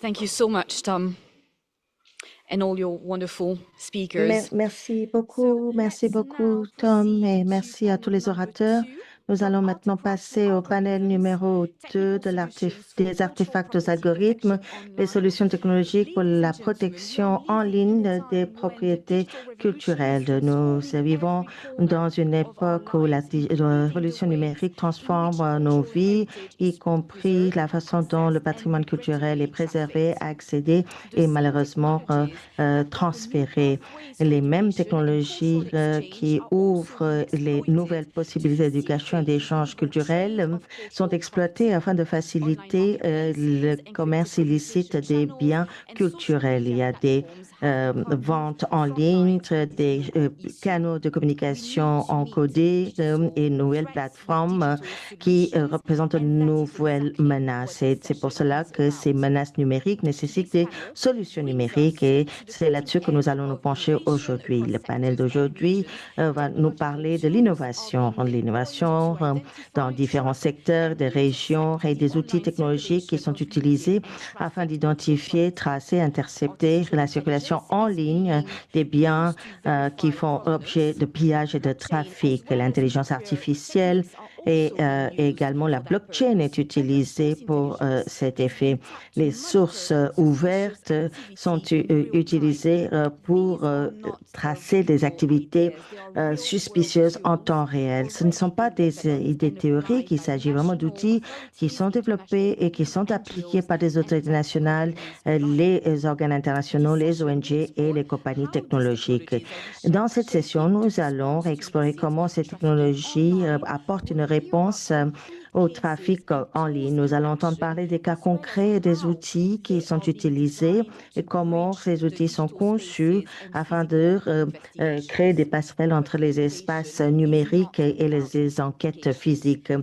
Thank you so much, Tom, and all your wonderful speakers. Merci beaucoup, Tom, et merci à tous les orateurs. Nous allons maintenant passer au panel numéro 2 des artefacts aux algorithmes, les solutions technologiques pour la protection en ligne des propriétés culturelles. Nous vivons dans une époque où la révolution numérique transforme nos vies, y compris la façon dont le patrimoine culturel est préservé, accédé et malheureusement transféré. Les mêmes technologies qui ouvrent les nouvelles possibilités d'éducation et d'échanges culturels sont exploitées afin de faciliter le commerce illicite des biens culturels. Il y a des ventes en ligne, des canaux de communication encodés et nouvelles plateformes qui représentent une nouvelle menace. Et c'est pour cela que ces menaces numériques nécessitent des solutions numériques et c'est là-dessus que nous allons nous pencher aujourd'hui. Le panel d'aujourd'hui va nous parler de l'innovation dans différents secteurs, des régions et des outils technologiques qui sont utilisés afin d'identifier, tracer, intercepter la circulation en ligne des biens qui font objet de pillage et de trafic. L'intelligence artificielle et également la blockchain est utilisée pour cet effet. Les sources ouvertes sont utilisées pour tracer des activités suspicieuses en temps réel. Ce ne sont pas des idées théoriques, il s'agit vraiment d'outils qui sont développés et qui sont appliqués par des autorités nationales, les organes internationaux, les ONG et les compagnies technologiques. Dans cette session, nous allons explorer comment ces technologies apportent une réponse au trafic en ligne. Nous allons entendre parler des cas concrets et des outils qui sont utilisés et comment ces outils sont conçus afin de créer des passerelles entre les espaces numériques et les enquêtes physiques.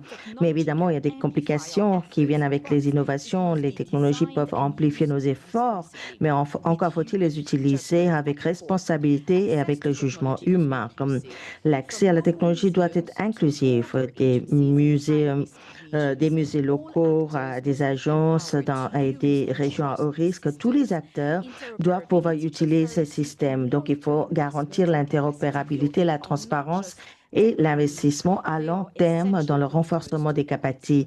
Mais évidemment, il y a des complications qui viennent avec les innovations. Les technologies peuvent amplifier nos efforts, mais encore faut-il les utiliser avec responsabilité et avec le jugement humain. L'accès à la technologie doit être inclusif. Des musées locaux, des agences et des régions à haut risque, tous les acteurs doivent pouvoir utiliser ces systèmes. Donc, il faut garantir l'interopérabilité, la transparence et l'investissement à long terme dans le renforcement des capacités.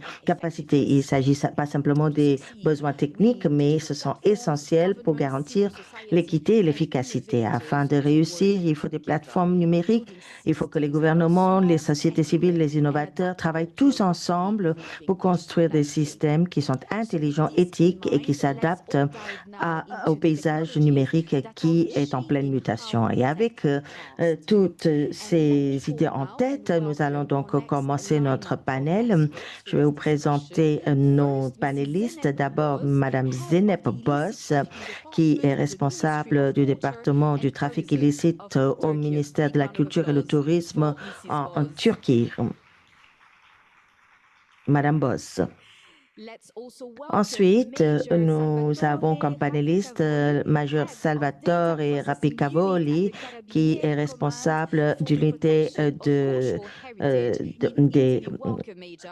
Il ne s'agit pas simplement des besoins techniques, mais ce sont essentiels pour garantir l'équité et l'efficacité. Afin de réussir, il faut des plateformes numériques, il faut que les gouvernements, les sociétés civiles, les innovateurs travaillent tous ensemble pour construire des systèmes qui sont intelligents, éthiques et qui s'adaptent au paysage numérique qui est en pleine mutation. Et avec toutes ces idées en tête, nous allons donc commencer notre panel. Je vais vous présenter nos panélistes. D'abord, Madame Zeynep Boss, qui est responsable du département du trafic illicite au ministère de la Culture et le Tourisme en Turquie. Madame Boss. Ensuite, nous avons comme panéliste Major Salvatore Rapicavoli, qui est responsable d'unité des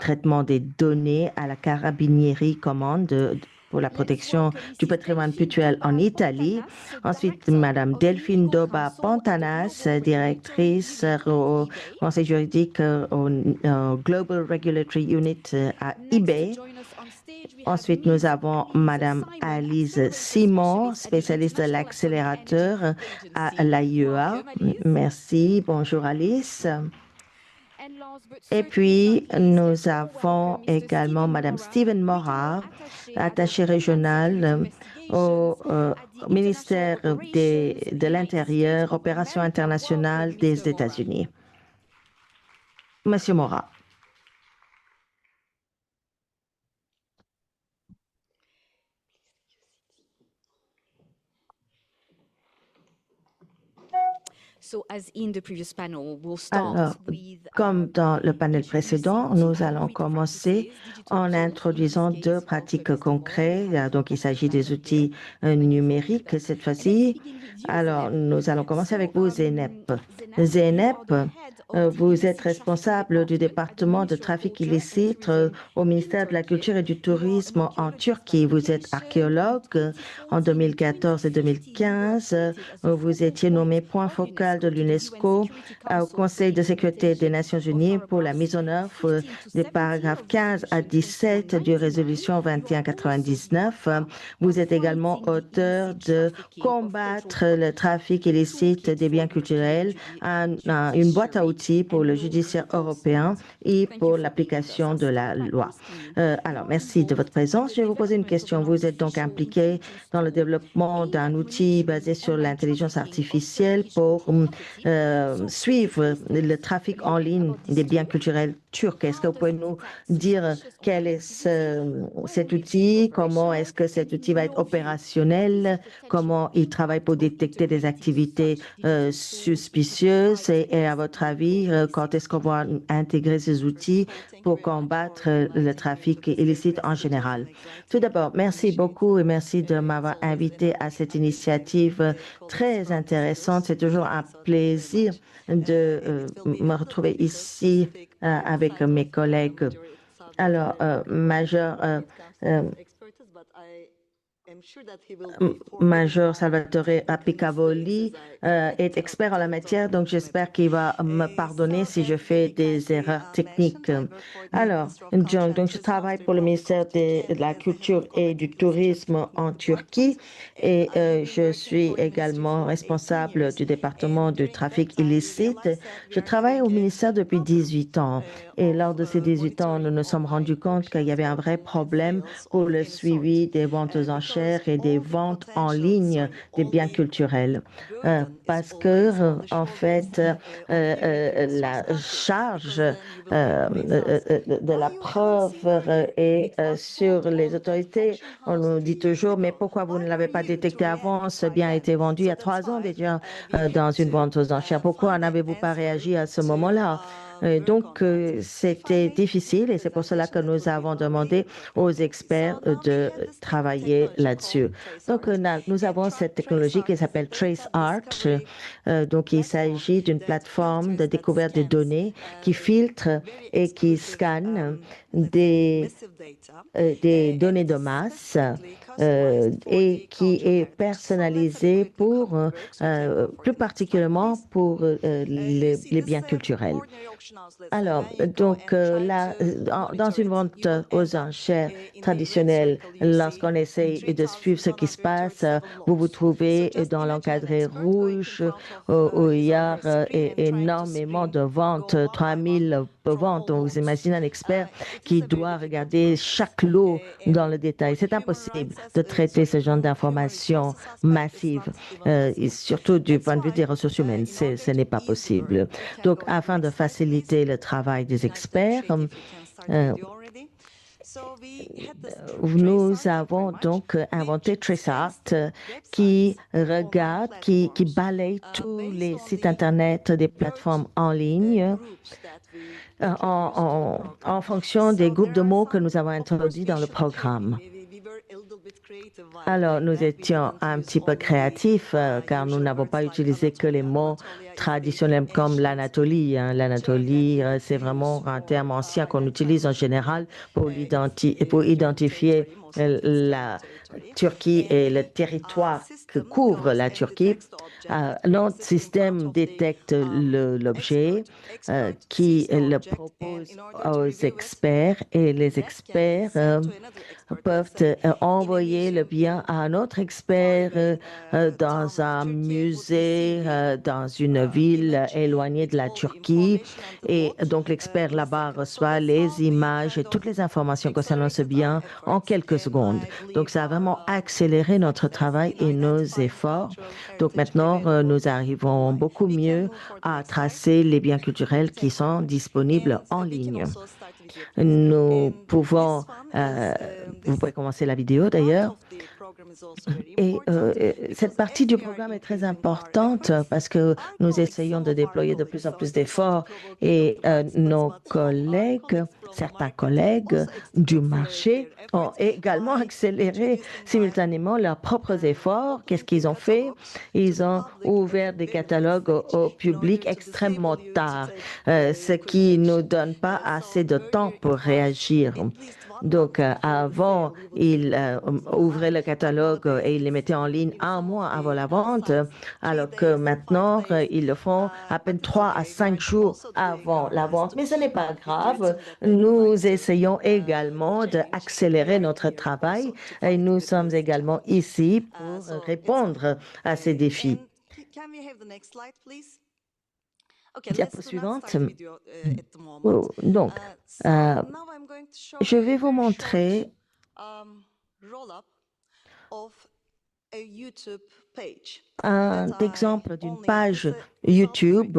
traitements des données à la Carabinieri Commande pour la protection du patrimoine culturel en Italie. Ensuite, Madame Delphine Doba Pantanas, directrice au Conseil juridique au Global Regulatory Unit à eBay. Ensuite, nous avons Madame Alice Simon, spécialiste de l'accélérateur à l'AIEA. Merci. Bonjour Alice. Et puis, nous avons également Madame Stephen Mora, attachée régionale au ministère de l'Intérieur, Opération internationale des États-Unis. Monsieur Mora. Alors, comme dans le panel précédent, nous allons commencer en introduisant deux pratiques concrètes. Donc, il s'agit des outils numériques cette fois-ci. Alors, nous allons commencer avec vous, Zeynep. Zeynep, vous êtes responsable du département de trafic illicite au ministère de la Culture et du Tourisme en Turquie. Vous êtes archéologue en 2014 et 2015. Vous étiez nommé point focal de l'UNESCO au Conseil de sécurité des Nations Unies pour la mise en œuvre des paragraphes 15 à 17 de résolution 2199. Vous êtes également auteur de Combattre le trafic illicite des biens culturels, une boîte à outils pour le judiciaire européen et pour l'application de la loi. Alors, merci de votre présence. Je vais vous poser une question. Vous êtes donc impliqué dans le développement d'un outil basé sur l'intelligence artificielle pour suivre le trafic en ligne des biens culturels turcs. Est-ce que vous pouvez nous dire quel est cet outil? Comment est-ce que cet outil va être opérationnel? Comment il travaille pour détecter des activités suspicieuses? Et à votre avis, quand est-ce qu'on va intégrer ces outils pour combattre le trafic illicite en général? Tout d'abord, merci beaucoup et merci de m'avoir invité à cette initiative très intéressante. C'est toujours un plaisir de me retrouver ici avec mes collègues. Alors, Major Salvatore Appicavoli est expert en la matière, donc j'espère qu'il va me pardonner si je fais des erreurs techniques. Alors, John, donc je travaille pour le ministère de la Culture et du Tourisme en Turquie et je suis également responsable du département du trafic illicite. Je travaille au ministère depuis 18 ans et lors de ces 18 ans, nous nous sommes rendus compte qu'il y avait un vrai problème pour le suivi des ventes aux enchères et des ventes en ligne des biens culturels. Parce que, en fait, la charge de la preuve est sur les autorités. On nous dit toujours, mais pourquoi vous ne l'avez pas détecté avant? Ce bien a été vendu il y a 3 ans déjà dans une vente aux enchères. Pourquoi n'avez-vous pas réagi à ce moment-là? Donc, c'était difficile et c'est pour cela que nous avons demandé aux experts de travailler là-dessus. Donc, nous avons cette technologie qui s'appelle TraceArt. Donc, il s'agit d'une plateforme de découverte des données qui filtre et qui scanne des données de masse et qui est personnalisée pour, plus particulièrement pour les biens culturels. Alors, donc là, dans une vente aux enchères traditionnelle, lorsqu'on essaye de suivre ce qui se passe, vous vous trouvez dans l'encadré rouge où il y a énormément de ventes, 3000 ventes. Donc, vous imaginez un expert qui doit regarder chaque lot dans le détail. C'est impossible de traiter ce genre d'informations massives, et surtout du point de vue des ressources humaines. Ce n'est pas possible. Donc, afin de faciliter le travail des experts, nous avons donc inventé TraceArt qui regarde, qui balaye tous les sites Internet des plateformes en ligne en fonction des groupes de mots que nous avons introduits dans le programme. Alors, nous étions un petit peu créatifs car nous n'avons pas utilisé que les mots traditionnels comme l'Anatolie. L'Anatolie, c'est vraiment un terme ancien qu'on utilise en général pour identifier la Turquie et le territoire que couvre la Turquie. Notre système détecte l'objet qui le propose aux experts et les experts peuvent envoyer le bien à un autre expert dans un musée, dans une ville éloignée de la Turquie. Et donc, l'expert là-bas reçoit les images et toutes les informations concernant ce bien en quelques secondes. Donc, ça a vraiment accéléré notre travail et nos efforts. Donc, maintenant, nous arrivons beaucoup mieux à tracer les biens culturels qui sont disponibles en ligne. Nous pouvons, vous pouvez commencer la vidéo d'ailleurs. Et cette partie du programme est très importante parce que nous essayons de déployer de plus en plus d'efforts et nos collègues, certains collègues du marché ont également accéléré simultanément leurs propres efforts. Qu'est-ce qu'ils ont fait? Ils ont ouvert des catalogues au public extrêmement tard, ce qui ne nous donne pas assez de temps pour réagir. Donc, avant, ils ouvraient le catalogue et ils les mettaient en ligne un mois avant la vente, alors que maintenant, ils le font à peine 3 à 5 jours avant la vente. Mais ce n'est pas grave. Nous essayons également d'accélérer notre travail et nous sommes également ici pour répondre à ces défis. Diapo suivante. Donc, je vais vous montrer un exemple d'une page YouTube.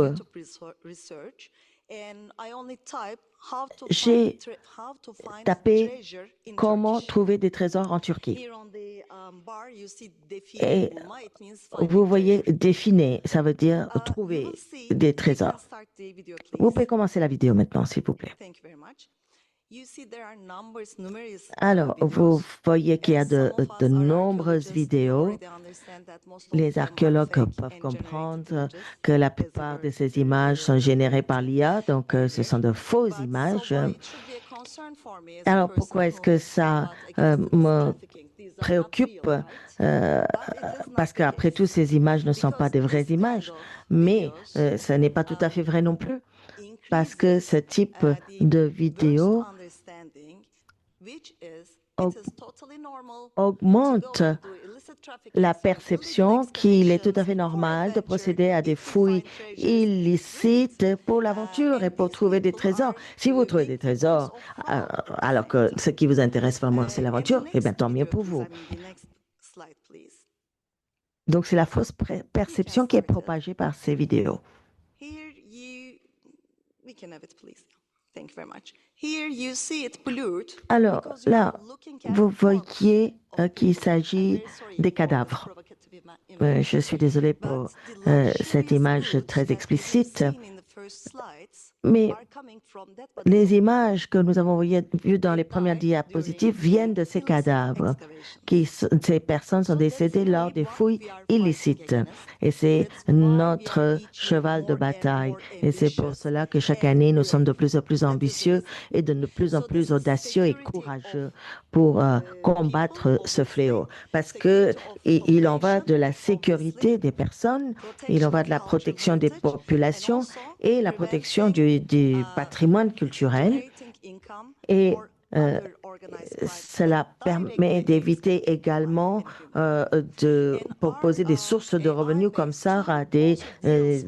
J'ai tapé comment trouver des trésors en Turquie. Et vous voyez définir, ça veut dire trouver des trésors. Vous pouvez commencer la vidéo maintenant, s'il vous plaît. Alors, vous voyez qu'il y a de nombreuses vidéos. Les archéologues peuvent comprendre que la plupart de ces images sont générées par l'IA, donc ce sont de fausses images. Alors, pourquoi est-ce que ça me préoccupe? Parce qu'après tout, ces images ne sont pas des vraies images, mais ce n'est pas tout à fait vrai non plus, parce que ce type de vidéo augmente la perception qu'il est tout à fait normal de procéder à des fouilles illicites pour l'aventure et pour trouver des trésors. Si vous trouvez des trésors, alors que ce qui vous intéresse vraiment, c'est l'aventure, eh bien, tant mieux pour vous. Donc, c'est la fausse perception qui est propagée par ces vidéos. Alors là, vous voyez qu'il s'agit des cadavres. Je suis désolée pour cette image très explicite, mais les images que nous avons vues dans les premières diapositives viennent de ces cadavres. Ces personnes sont décédées lors des fouilles illicites. Et c'est notre cheval de bataille. Et c'est pour cela que chaque année, nous sommes de plus en plus ambitieux et de plus en plus audacieux et courageux pour combattre ce fléau. Parce qu'il en va de la sécurité des personnes, il en va de la protection des populations et la protection du patrimoine culturel. Et cela permet d'éviter également de proposer des sources de revenus comme ça à des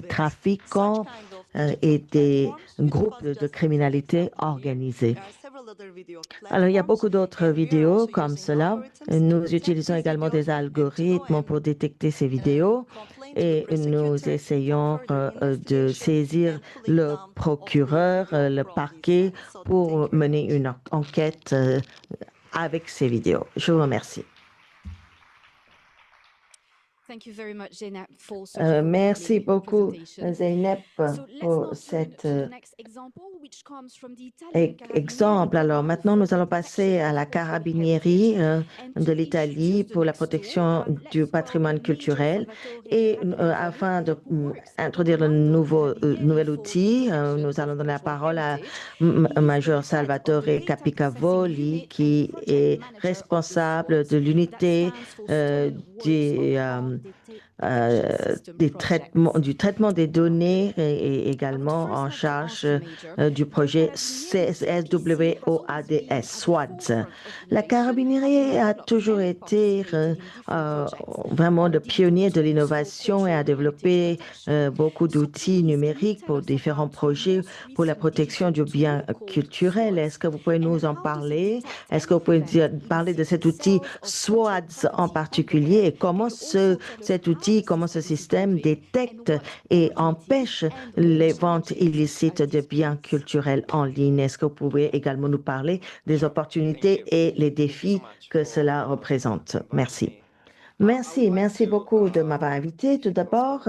trafiquants et des groupes de criminalité organisée. Alors, il y a beaucoup d'autres vidéos comme cela. Nous utilisons également des algorithmes pour détecter ces vidéos et nous essayons de saisir le procureur, le parquet pour mener une enquête avec ces vidéos. Je vous remercie. Merci beaucoup, Zeynep, pour cet exemple. Alors maintenant, nous allons passer à la carabinieri de l'Italie pour la protection du patrimoine culturel. Et afin d'introduire le nouvel outil, nous allons donner la parole à Major Salvatore Capicavoli, qui est responsable de l'unité du traitement des données et également en charge du projet SWOADS. La carabinerie a toujours été vraiment le pionnier de l'innovation et a développé beaucoup d'outils numériques pour différents projets pour la protection du bien culturel. Est-ce que vous pouvez nous en parler? Est-ce que vous pouvez parler de cet outil SWOADS en particulier et comment cet outil, comment ce système détecte et empêche les ventes illicites de biens culturels en ligne? Est-ce que vous pouvez également nous parler des opportunités et les défis que cela représente? Merci. Merci beaucoup de m'avoir invité. Tout d'abord,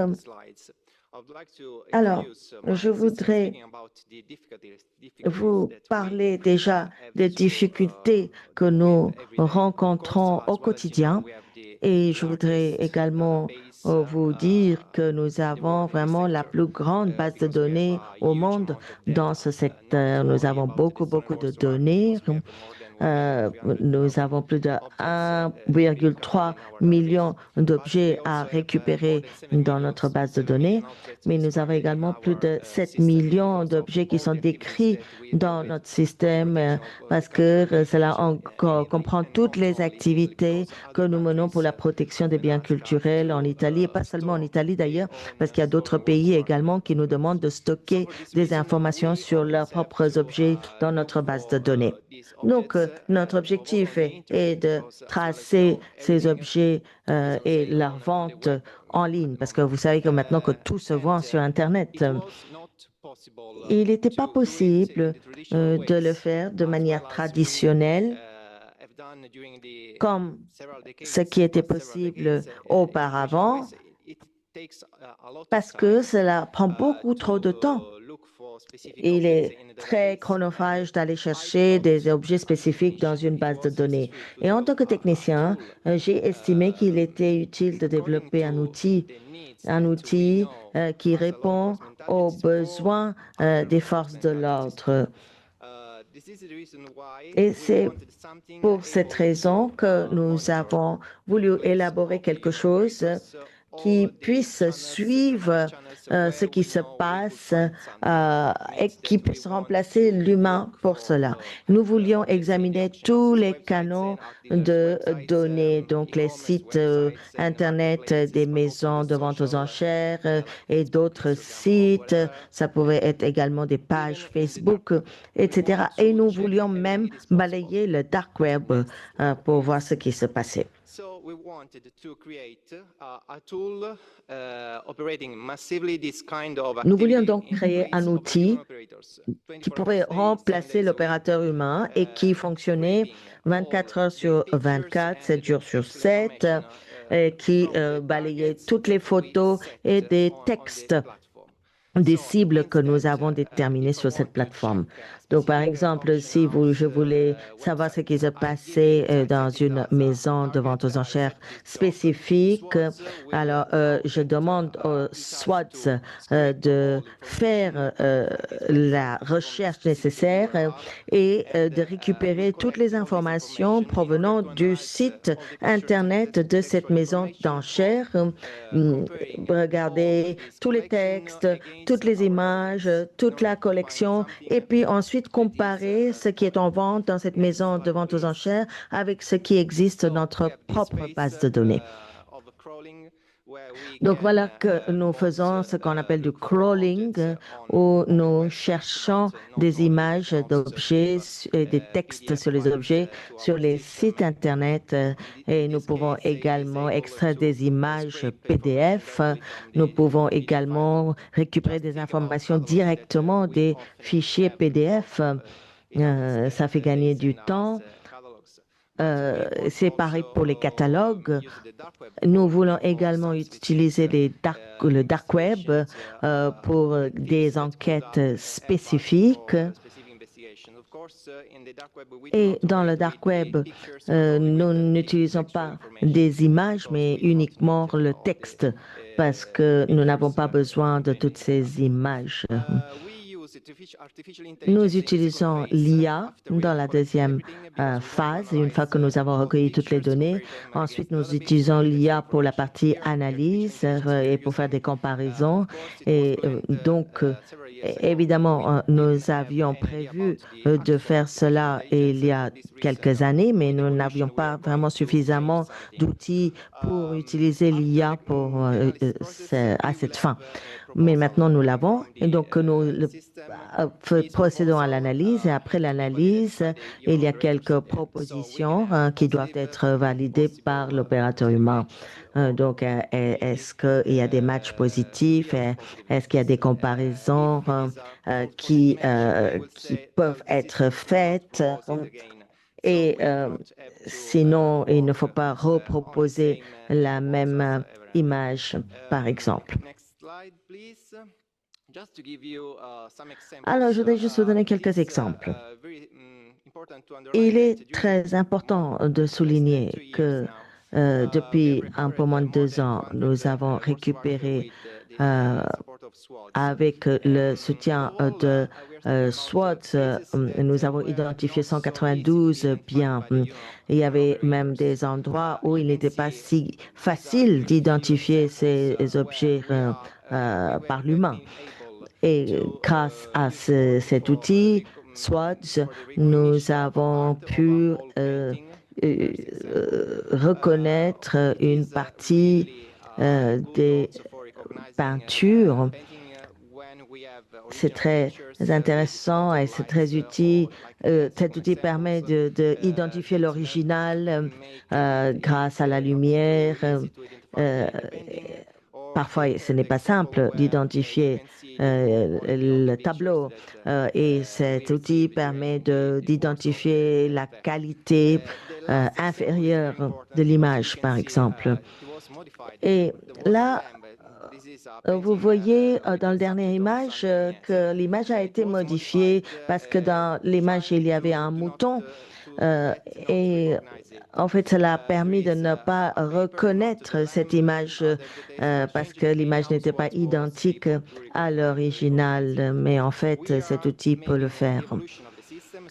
alors, je voudrais vous parler déjà des difficultés que nous rencontrons au quotidien et je voudrais également vous dire que nous avons vraiment la plus grande base de données au monde dans ce secteur. Nous avons beaucoup de données. Nous avons plus de 1,3 million d'objets à récupérer dans notre base de données, mais nous avons également plus de 7 millions d'objets qui sont décrits dans notre système parce que cela comprend toutes les activités que nous menons pour la protection des biens culturels en Italie, et pas seulement en Italie d'ailleurs, parce qu'il y a d'autres pays également qui nous demandent de stocker des informations sur leurs propres objets dans notre base de données. Donc, notre objectif est de tracer ces objets et leur vente en ligne, parce que vous savez que maintenant que tout se vend sur Internet, il n'était pas possible de le faire de manière traditionnelle comme ce qui était possible auparavant, parce que cela prend beaucoup trop de temps. Il est très chronophage d'aller chercher des objets spécifiques dans une base de données. Et en tant que technicien, j'ai estimé qu'il était utile de développer un outil qui répond aux besoins des forces de l'ordre. Et c'est pour cette raison que nous avons voulu élaborer quelque chose qui puisse suivre ce qui se passe et qui puisse remplacer l'humain pour cela. Nous voulions examiner tous les canaux de données, donc les sites Internet des maisons de vente aux enchères et d'autres sites. Ça pouvait être également des pages Facebook, etc. Et nous voulions même balayer le dark web pour voir ce qui se passait. Nous voulions donc créer un outil qui pourrait remplacer l'opérateur humain et qui fonctionnait 24 heures sur 24, 7 jours sur 7, et qui balayait toutes les photos et des textes des cibles que nous avons déterminées sur cette plateforme. Donc, par exemple, si je voulais savoir ce qui se passait dans une maison de vente aux enchères spécifique, alors je demande aux SWATs de faire la recherche nécessaire et de récupérer toutes les informations provenant du site Internet de cette maison d'enchères, regarder tous les textes, toutes les images, toute la collection, et puis ensuite comparer ce qui est en vente dans cette maison de vente aux enchères avec ce qui existe dans notre propre base de données. Donc voilà que nous faisons ce qu'on appelle du crawling, où nous cherchons des images d'objets et des textes sur les objets sur les sites Internet et nous pouvons également extraire des images PDF. Nous pouvons également récupérer des informations directement des fichiers PDF. Ça fait gagner du temps. C'est pareil pour les catalogues. Nous voulons également utiliser le dark web pour des enquêtes spécifiques. Et dans le dark web, nous n'utilisons pas des images, mais uniquement le texte, parce que nous n'avons pas besoin de toutes ces images. Nous utilisons l'IA dans la deuxième phase, une fois que nous avons recueilli toutes les données. Ensuite, nous utilisons l'IA pour la partie analyse et pour faire des comparaisons. Et donc, évidemment, nous avions prévu de faire cela il y a quelques années, mais nous n'avions pas vraiment suffisamment d'outils pour utiliser l'IA à cette fin. Mais maintenant, nous l'avons. Et donc, nous procédons à l'analyse. Et après l'analyse, il y a quelques propositions qui doivent être validées par l'opérateur humain. Donc, est-ce qu'il y a des matchs positifs? Est-ce qu'il y a des comparaisons qui peuvent être faites? Et sinon, il ne faut pas reproposer la même image, par exemple. Alors, je voudrais juste vous donner quelques exemples. Il est très important de souligner que depuis un peu moins de 2 ans, nous avons récupéré avec le soutien de SWOT, nous avons identifié 192 biens. Il y avait même des endroits où il n'était pas si facile d'identifier ces objets par l'humain. Et grâce à cet outil, SWOT, nous avons pu reconnaître une partie des peintures. C'est très intéressant et c'est très utile. Cet outil permet d'identifier l'original grâce à la lumière. Parfois, ce n'est pas simple d'identifier le tableau et cet outil permet d'identifier la qualité inférieure de l'image, par exemple. Et là, vous voyez dans la dernière image que l'image a été modifiée parce que dans l'image, il y avait un mouton et en fait, cela a permis de ne pas reconnaître cette image parce que l'image n'était pas identique à l'original, mais en fait, cet outil peut le faire.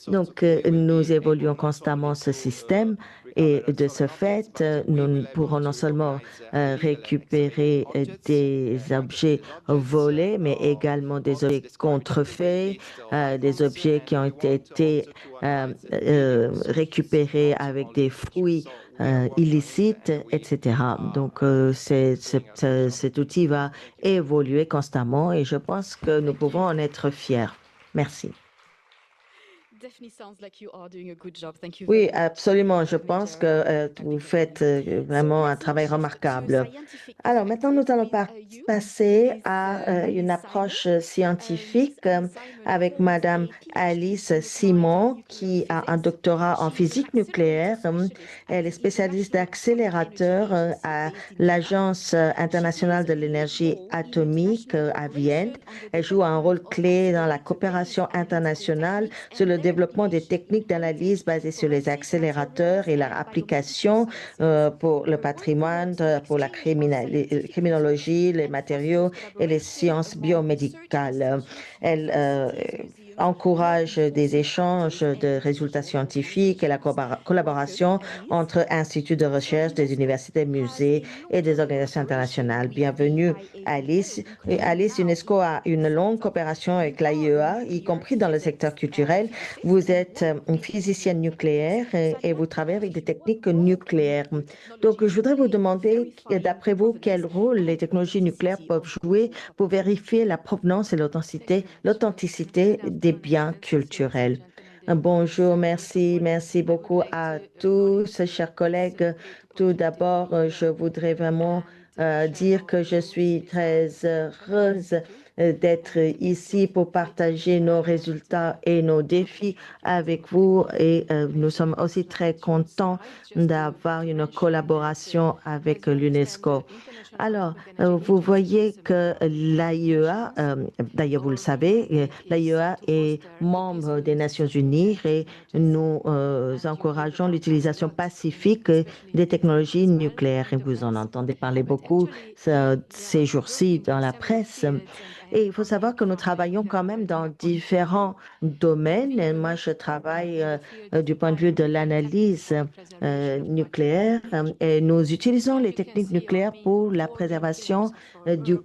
Donc, nous évoluons constamment ce système et de ce fait, nous pourrons non seulement récupérer des objets volés, mais également des objets contrefaits, des objets qui ont été récupérés avec des fouilles illicites, etc. Donc, cet outil va évoluer constamment et je pense que nous pouvons en être fiers. Merci. Oui, absolument. Je pense que vous faites vraiment un travail remarquable. Alors maintenant, nous allons passer à une approche scientifique avec Madame Alice Simon, qui a un doctorat en physique nucléaire. Elle est spécialiste d'accélérateur à l'Agence internationale de l'énergie atomique à Vienne. Elle joue un rôle clé dans la coopération internationale sur le développement des techniques d'analyse basées sur les accélérateurs et leur application pour le patrimoine, pour la criminologie, les matériaux et les sciences biomédicales. Elle encourage des échanges de résultats scientifiques et la collaboration entre instituts de recherche, des universités, musées et des organisations internationales. Bienvenue, Alice. Et Alice, UNESCO a une longue coopération avec l'AIEA, y compris dans le secteur culturel. Vous êtes une physicienne nucléaire et vous travaillez avec des techniques nucléaires. Donc, je voudrais vous demander, d'après vous, quel rôle les technologies nucléaires peuvent jouer pour vérifier la provenance et l'authenticité des biens culturels. Bonjour, merci beaucoup à tous, chers collègues. Tout d'abord, je voudrais vraiment dire que je suis très heureuse d'être ici pour partager nos résultats et nos défis avec vous et nous sommes aussi très contents d'avoir une collaboration avec l'UNESCO. Alors, vous voyez que l'AIEA, d'ailleurs vous le savez, l'AIEA est membre des Nations Unies et nous encourageons l'utilisation pacifique des technologies nucléaires. Et vous en entendez parler beaucoup ces jours-ci dans la presse. Et il faut savoir que nous travaillons quand même dans différents domaines. Et moi, je travaille du point de vue de l'analyse nucléaire et nous utilisons les techniques nucléaires pour la préservation du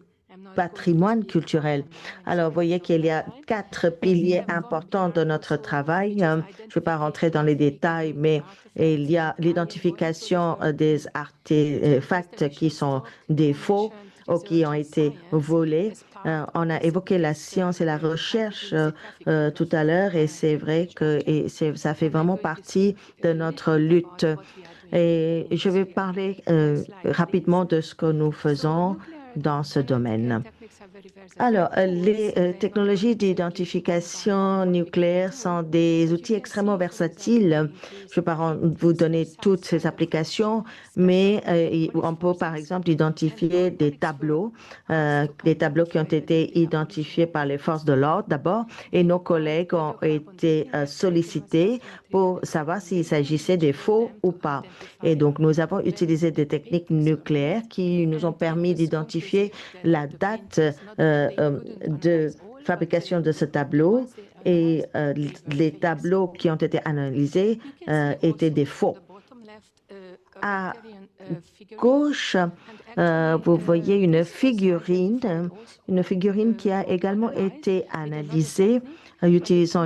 patrimoine culturel. Alors, vous voyez qu'il y a 4 piliers importants de notre travail. Je ne vais pas rentrer dans les détails, mais il y a l'identification des artefacts qui sont des faux ou qui ont été volés. On a évoqué la science et la recherche tout à l'heure et c'est vrai que ça fait vraiment partie de notre lutte. Et je vais parler rapidement de ce que nous faisons. dans ce domaine. Alors, les technologies d'identification nucléaire sont des outils extrêmement versatiles. Je ne vais pas vous donner toutes ces applications, mais on peut par exemple identifier des tableaux qui ont été identifiés par les forces de l'ordre d'abord, et nos collègues ont été sollicités pour savoir s'il s'agissait des faux ou pas. Et donc, nous avons utilisé des techniques nucléaires qui nous ont permis d'identifier la date de fabrication de ce tableau, et les tableaux qui ont été analysés étaient des faux. À gauche, vous voyez une figurine qui a également été analysée utilisant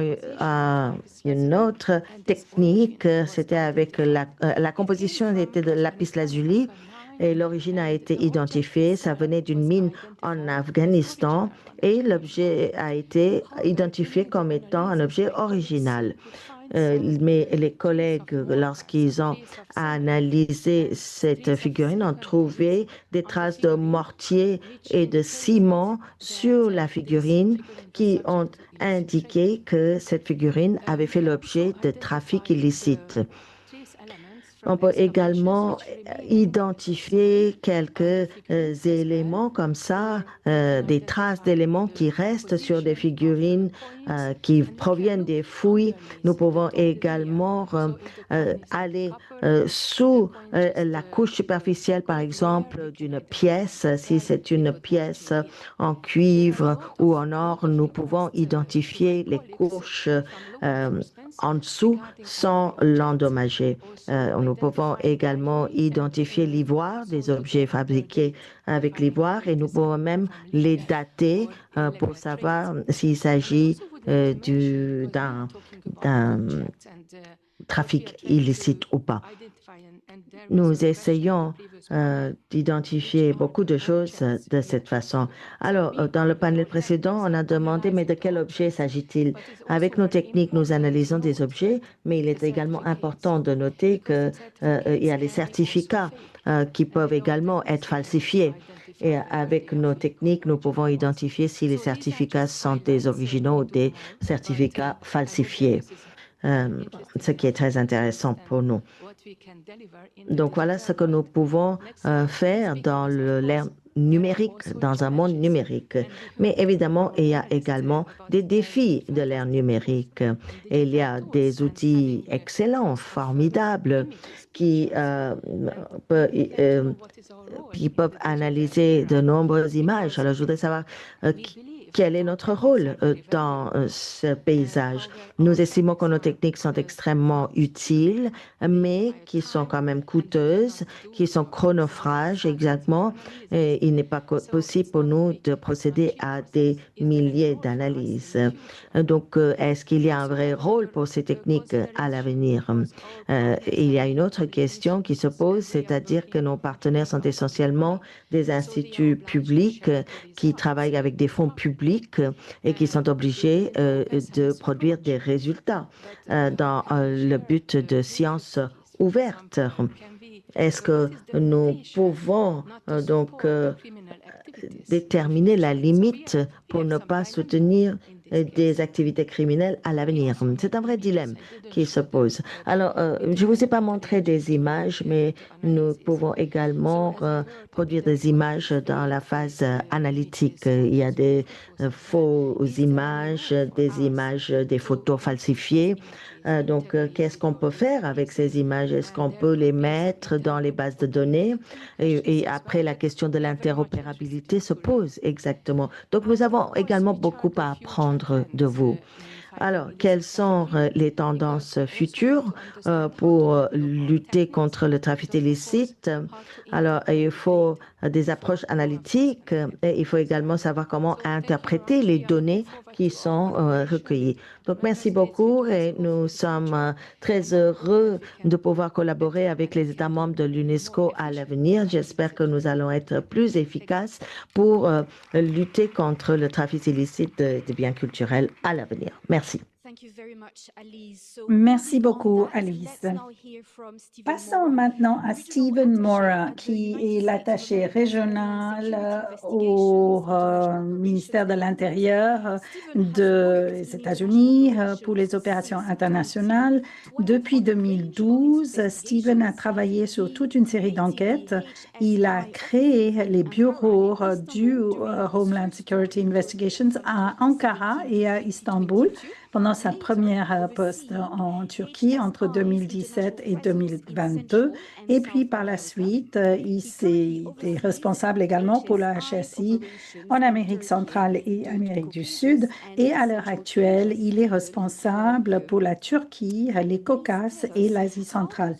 une autre technique. C'était avec la composition était de lapis-lazuli et l'origine a été identifiée. Ça venait d'une mine en Afghanistan et l'objet a été identifié comme étant un objet original. Mais les collègues, lorsqu'ils ont analysé cette figurine, ont trouvé des traces de mortier et de ciment sur la figurine qui ont indiqué que cette figurine avait fait l'objet de trafic illicite. On peut également identifier quelques éléments comme ça, des traces d'éléments qui restent sur des figurines qui proviennent des fouilles. Nous pouvons également aller sous la couche superficielle, par exemple, d'une pièce. Si c'est une pièce en cuivre ou en or, nous pouvons identifier les couches en dessous sans l'endommager. Nous pouvons également identifier l'ivoire, des objets fabriqués avec l'ivoire, et nous pouvons même les dater pour savoir s'il s'agit d'un trafic illicite ou pas. Nous essayons d'identifier beaucoup de choses de cette façon. Alors, dans le panel précédent, on a demandé, mais de quel objet s'agit-il? Avec nos techniques, nous analysons des objets, mais il est également important de noter qu'il y a les certificats qui peuvent également être falsifiés. Et avec nos techniques, nous pouvons identifier si les certificats sont des originaux ou des certificats falsifiés. Ce qui est très intéressant pour nous. Donc voilà ce que nous pouvons faire dans l'ère numérique, dans un monde numérique. Mais évidemment, il y a également des défis de l'ère numérique. Et il y a des outils excellents, formidables, qui peuvent analyser de nombreuses images. Alors, je voudrais savoir quel est notre rôle dans ce paysage. Nous estimons que nos techniques sont extrêmement utiles, mais qui sont quand même coûteuses, qui sont chronophages exactement. Et il n'est pas possible pour nous de procéder à des milliers d'analyses. Donc, est-ce qu'il y a un vrai rôle pour ces techniques à l'avenir? Il y a une autre question qui se pose, c'est-à-dire que nos partenaires sont essentiellement des instituts publics qui travaillent avec des fonds publics et qui sont obligés de produire des résultats dans le but de sciences ouvertes. Est-ce que nous pouvons donc déterminer la limite pour ne pas soutenir des activités criminelles à l'avenir? C'est un vrai dilemme qui se pose. Alors, je ne vous ai pas montré des images, mais nous pouvons également produire des images dans la phase analytique. Il y a des fausses images, des photos falsifiées. Donc, qu'est-ce qu'on peut faire avec ces images? Est-ce qu'on peut les mettre dans les bases de données? Et après, la question de l'interopérabilité se pose exactement. Donc, nous avons également beaucoup à apprendre de vous. Alors, quelles sont les tendances futures pour lutter contre le trafic illicite? Alors, il faut des approches analytiques et il faut également savoir comment interpréter les données qui sont recueillies. Donc, merci beaucoup et nous sommes très heureux de pouvoir collaborer avec les États membres de l'UNESCO à l'avenir. J'espère que nous allons être plus efficaces pour lutter contre le trafic illicite des biens culturels à l'avenir. Merci. Merci beaucoup, Alice. Passons maintenant à Stephen Mora, qui est l'attaché régional au ministère de l'Intérieur des États-Unis pour les opérations internationales. Depuis 2012, Stephen a travaillé sur toute une série d'enquêtes. Il a créé les bureaux du Homeland Security Investigations à Ankara et à Istanbul pendant sa première poste en Turquie entre 2017 et 2022. Et puis par la suite, il était responsable également pour la HSI en Amérique centrale et Amérique du Sud. Et à l'heure actuelle, il est responsable pour la Turquie, les Caucases et l'Asie centrale.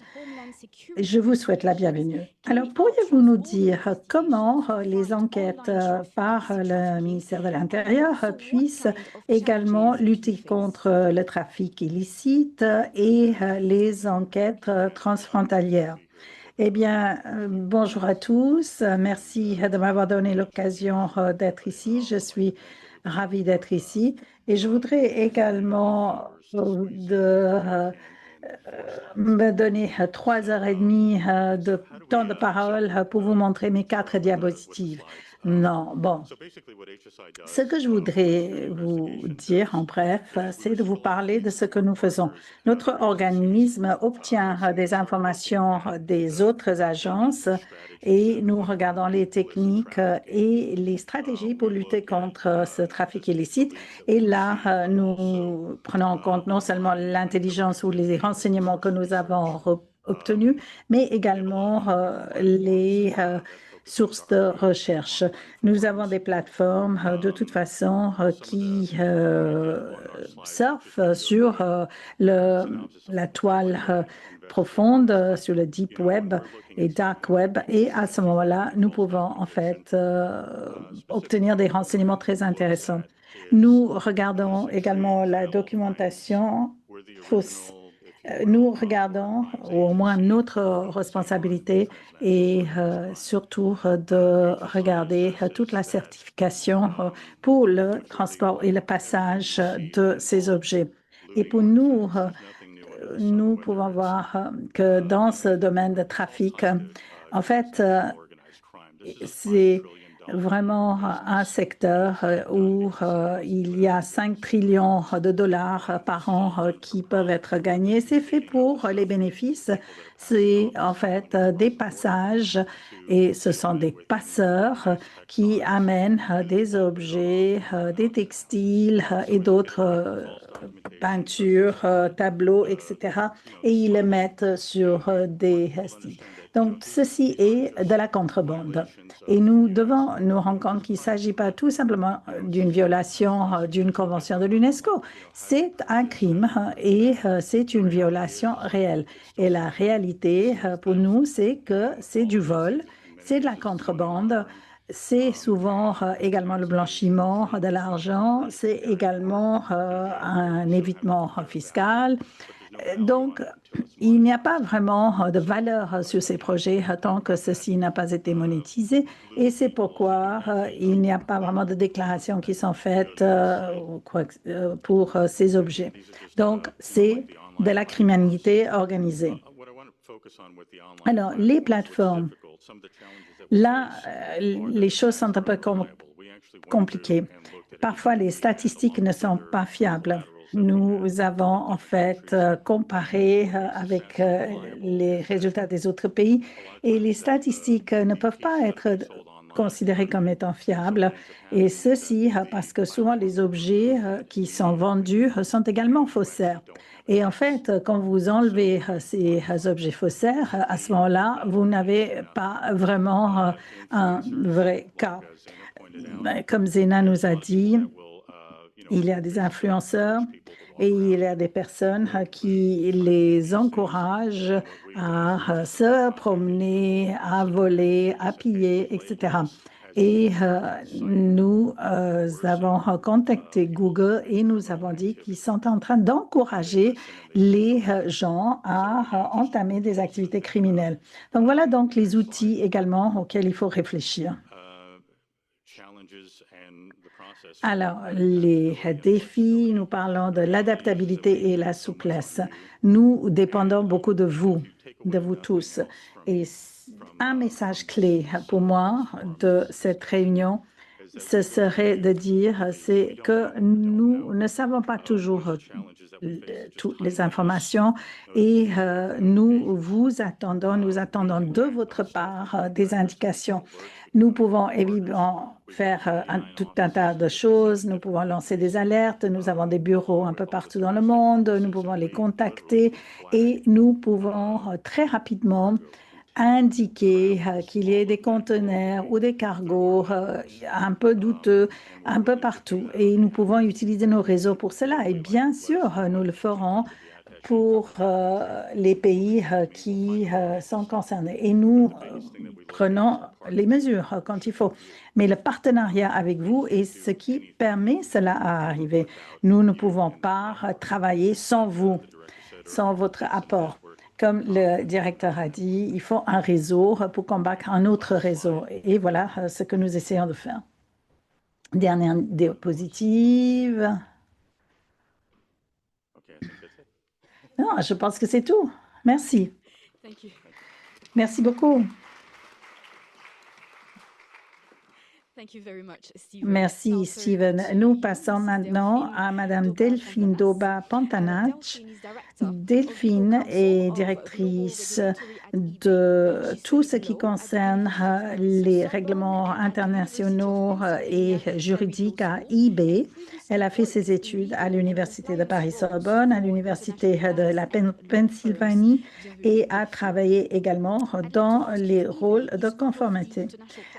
Je vous souhaite la bienvenue. Alors, pourriez-vous nous dire comment les enquêtes par le ministère de l'Intérieur puissent également lutter contre le trafic illicite et les enquêtes transfrontalières? Eh bien, bonjour à tous. Merci de m'avoir donné l'occasion d'être ici. Je suis ravie d'être ici. Et je voudrais également me donner 3 heures et demie de temps de parole pour vous montrer mes 4 diapositives. Non, bon. Ce que je voudrais vous dire en bref, c'est de vous parler de ce que nous faisons. Notre organisme obtient des informations des autres agences et nous regardons les techniques et les stratégies pour lutter contre ce trafic illicite. Et là, nous prenons en compte non seulement l'intelligence ou les renseignements que nous avons obtenus, mais également les sources de recherche. Nous avons des plateformes de toute façon qui surfent sur la toile profonde, sur le deep web et dark web. Et à ce moment-là, nous pouvons en fait obtenir des renseignements très intéressants. Nous regardons également la documentation fausse. Nous regardons, ou au moins notre responsabilité, et surtout de regarder toute la certification pour le transport et le passage de ces objets. Et pour nous, nous pouvons voir que dans ce domaine de trafic, en fait, c'est vraiment un secteur où il y a 5 trillions de dollars par an qui peuvent être gagnés. C'est fait pour les bénéfices. C'est en fait des passages et ce sont des passeurs qui amènent des objets, des textiles et d'autres peintures, tableaux, etc. et ils les mettent sur des sites. Donc, ceci est de la contrebande. Et nous devons nous rendre compte qu'il ne s'agit pas tout simplement d'une violation d'une convention de l'UNESCO. C'est un crime et c'est une violation réelle. Et la réalité pour nous, c'est que c'est du vol, c'est de la contrebande. C'est souvent également le blanchiment de l'argent, c'est également un évitement fiscal. Donc, il n'y a pas vraiment de valeur sur ces projets tant que ceci n'a pas été monétisé et c'est pourquoi il n'y a pas vraiment de déclarations qui sont faites pour ces objets. Donc, c'est de la criminalité organisée. Alors, les plateformes, là, les choses sont un peu compliquées. Parfois, les statistiques ne sont pas fiables. Nous avons en fait comparé avec les résultats des autres pays et les statistiques ne peuvent pas être considérées comme étant fiables. Et ceci parce que souvent les objets qui sont vendus sont également faussaires. Et en fait, quand vous enlevez ces objets faussaires, à ce moment-là, vous n'avez pas vraiment un vrai cas. Comme Zena nous a dit, il y a des influenceurs et il y a des personnes qui les encouragent à se promener, à voler, à piller, etc. Et nous avons contacté Google et nous avons dit qu'ils sont en train d'encourager les gens à entamer des activités criminelles. Donc voilà donc les outils également auxquels il faut réfléchir. Alors, les défis, nous parlons de l'adaptabilité et la souplesse. Nous dépendons beaucoup de vous tous. Et un message clé pour moi de cette réunion, ce serait de dire, c'est que nous ne savons pas toujours toutes les informations et nous attendons de votre part des indications. Nous pouvons évidemment faire tout un tas de choses, nous pouvons lancer des alertes, nous avons des bureaux un peu partout dans le monde, nous pouvons les contacter et nous pouvons très rapidement indiquer qu'il y ait des conteneurs ou des cargos un peu douteux un peu partout. Et nous pouvons utiliser nos réseaux pour cela. Et bien sûr, nous le ferons pour les pays qui sont concernés. Et nous prenons les mesures quand il faut. Mais le partenariat avec vous est ce qui permet cela à arriver. Nous ne pouvons pas travailler sans vous, sans votre apport. Comme le directeur a dit, il faut un réseau pour combattre un autre réseau. Et voilà ce que nous essayons de faire. Dernière diapositive. Non, je pense que c'est tout. Merci. Merci beaucoup. Merci, Stephen. Nous passons maintenant à Madame Delphine Doba-Pantanach. Delphine est directrice de tout ce qui concerne les règlements internationaux et juridiques à eBay. Elle a fait ses études à l'Université de Paris-Sorbonne, à l'Université de la Pennsylvanie et a travaillé également dans les rôles de conformité.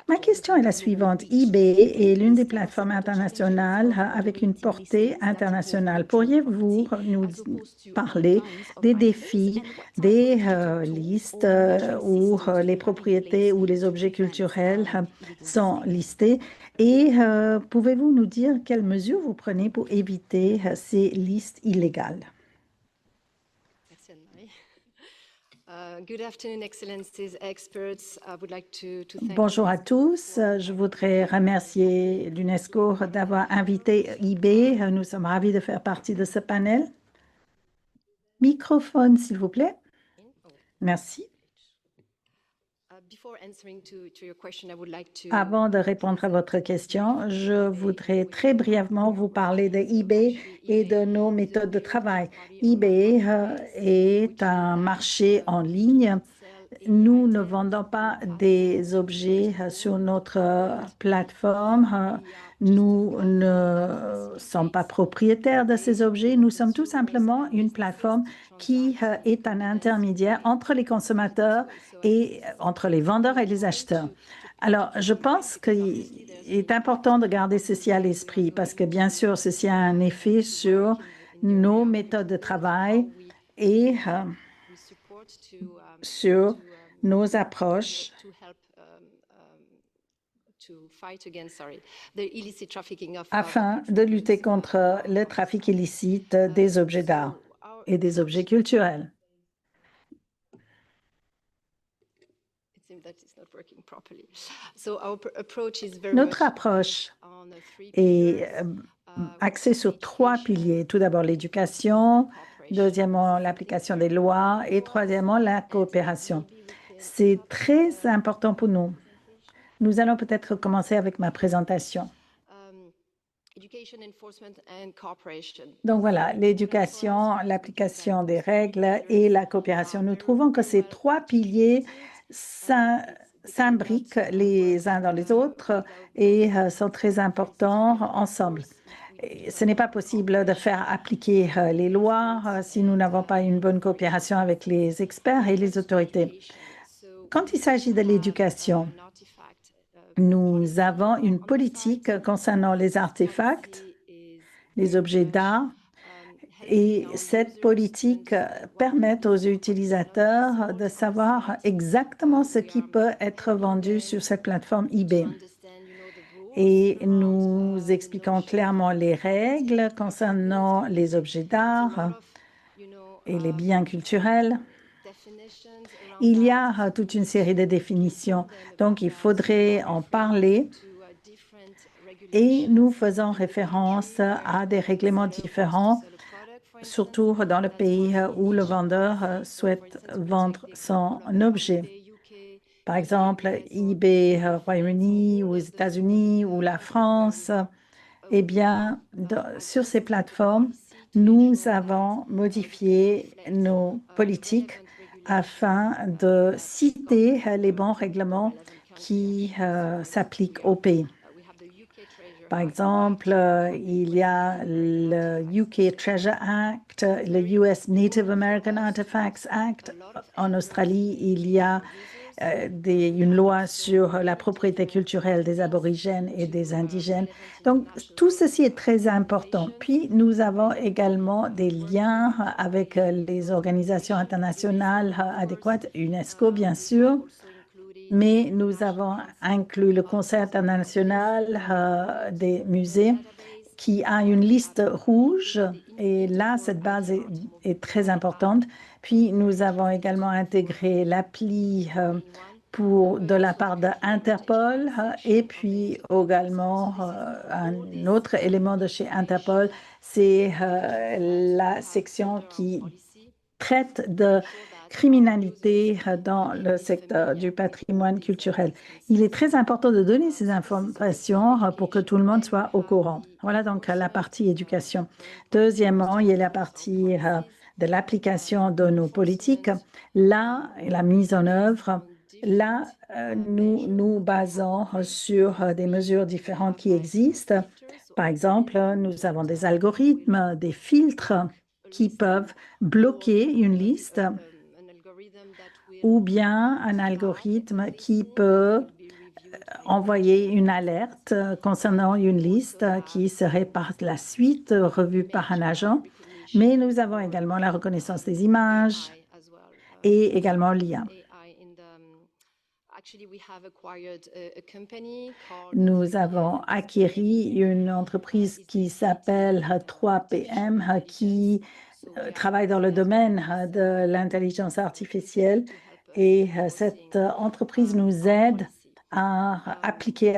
Ma question est la suivante. eBay est l'une des plateformes internationales avec une portée internationale. Pourriez-vous nous parler des défis, des listes où les propriétés ou les objets culturels sont listés? Et pouvez-vous nous dire quelles mesures vous prenez pour éviter ces listes illégales? Merci Anne-Marie. Good afternoon, Excellencies, experts. I would like to thank Bonjour à tous. Je voudrais remercier l'UNESCO d'avoir invité eBay. Nous sommes ravis de faire partie de ce panel. Microphone, s'il vous plaît. Merci. Avant de répondre à votre question, je voudrais très brièvement vous parler de eBay et de nos méthodes de travail. eBay est un marché en ligne. Nous ne vendons pas des objets sur notre plateforme. Nous ne sommes pas propriétaires de ces objets. Nous sommes tout simplement une plateforme qui est un intermédiaire entre les consommateurs et entre les vendeurs et les acheteurs. Alors, je pense qu'il est important de garder ceci à l'esprit parce que, bien sûr, ceci a un effet sur nos méthodes de travail et sur nos approches afin de lutter contre le trafic illicite des objets d'art et des objets culturels. Notre approche est axée sur 3 piliers. Tout d'abord, l'éducation, deuxièmement, l'application des lois et troisièmement, la coopération. C'est très important pour nous. Nous allons peut-être commencer avec ma présentation. Donc voilà, l'éducation, l'application des règles et la coopération. Nous trouvons que ces 3 piliers s'imbriquent les uns dans les autres et sont très importants ensemble. Ce n'est pas possible de faire appliquer les lois si nous n'avons pas une bonne coopération avec les experts et les autorités. Quand il s'agit de l'éducation, nous avons une politique concernant les artefacts, les objets d'art, et cette politique permet aux utilisateurs de savoir exactement ce qui peut être vendu sur cette plateforme eBay. Et nous expliquons clairement les règles concernant les objets d'art et les biens culturels. Il y a toute une série de définitions, donc il faudrait en parler et nous faisons référence à des règlements différents, surtout dans le pays où le vendeur souhaite vendre son objet. Par exemple, eBay Royaume-Uni ou aux États-Unis ou la France. Eh bien, sur ces plateformes, nous avons modifié nos politiques afin de citer les bons règlements qui s'appliquent au pays. Par exemple, il y a le UK Treasure Act, le US Native American Artifacts Act. En Australie, il y a une loi sur la propriété culturelle des aborigènes et des indigènes. Donc, tout ceci est très important. Puis, nous avons également des liens avec les organisations internationales adéquates, UNESCO, bien sûr, mais nous avons inclus le Conseil international des musées qui a une liste rouge et là, cette base est très importante. Puis, nous avons également intégré l'appli de la part d'Interpol et puis également un autre élément de chez Interpol, c'est la section qui traite de criminalité dans le secteur du patrimoine culturel. Il est très important de donner ces informations pour que tout le monde soit au courant. Voilà donc la partie éducation. Deuxièmement, il y a la partie de l'application de nos politiques. Là, la mise en œuvre, là, nous nous basons sur des mesures différentes qui existent. Par exemple, nous avons des algorithmes, des filtres qui peuvent bloquer une liste ou bien un algorithme qui peut envoyer une alerte concernant une liste qui serait par la suite revue par un agent. Mais nous avons également la reconnaissance des images et également l'IA. Nous avons acquis une entreprise qui s'appelle 3PM qui travaille dans le domaine de l'intelligence artificielle et cette entreprise nous aide à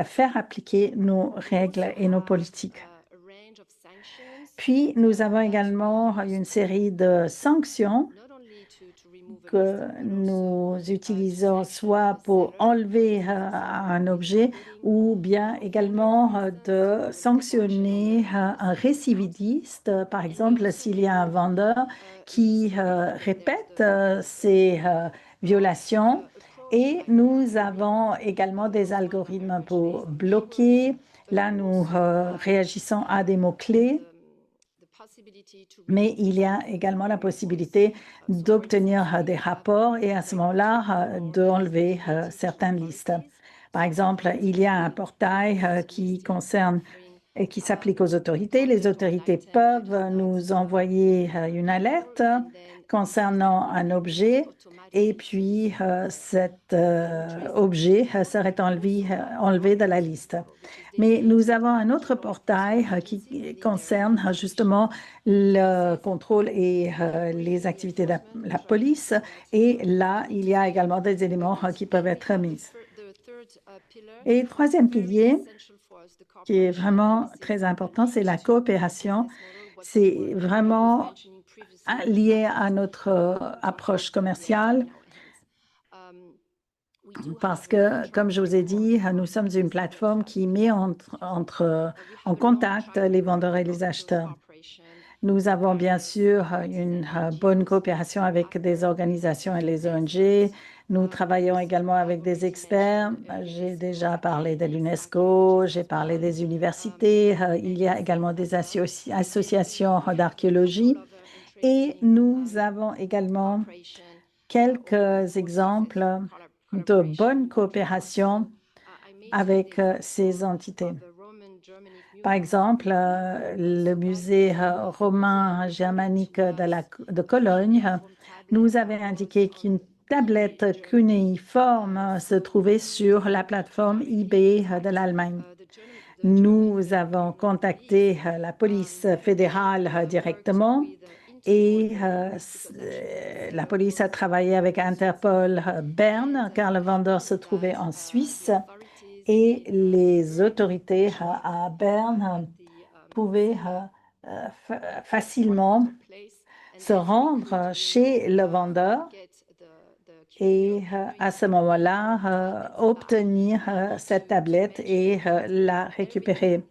faire appliquer nos règles et nos politiques. Puis, nous avons également une série de sanctions que nous utilisons soit pour enlever un objet ou bien également de sanctionner un récidiviste. Par exemple, s'il y a un vendeur qui répète ces violations. Et nous avons également des algorithmes pour bloquer. Là, nous réagissons à des mots-clés. Mais il y a également la possibilité d'obtenir des rapports et à ce moment-là, d'enlever certaines listes. Par exemple, il y a un portail qui concerne et qui s'applique aux autorités. Les autorités peuvent nous envoyer une alerte concernant un objet et puis cet objet serait enlevé de la liste. Mais nous avons un autre portail qui concerne justement le contrôle et les activités de la police. Et là, il y a également des éléments qui peuvent être mis. Et le troisième pilier, qui est vraiment très important, c'est la coopération. C'est vraiment lié à notre approche commerciale. Parce que, comme je vous ai dit, nous sommes une plateforme qui met en contact les vendeurs et les acheteurs. Nous avons bien sûr une bonne coopération avec des organisations et les ONG. Nous travaillons également avec des experts. J'ai déjà parlé de l'UNESCO, j'ai parlé des universités. Il y a également des associations d'archéologie. Et nous avons également quelques exemples de bonne coopération avec ces entités. Par exemple, le musée romain germanique de Cologne nous avait indiqué qu'une tablette cunéiforme se trouvait sur la plateforme eBay de l'Allemagne. Nous avons contacté la police fédérale directement et la police a travaillé avec Interpol Berne car le vendeur se trouvait en Suisse et les autorités à Berne pouvaient facilement se rendre chez le vendeur et à ce moment-là, obtenir cette tablette et la récupérer.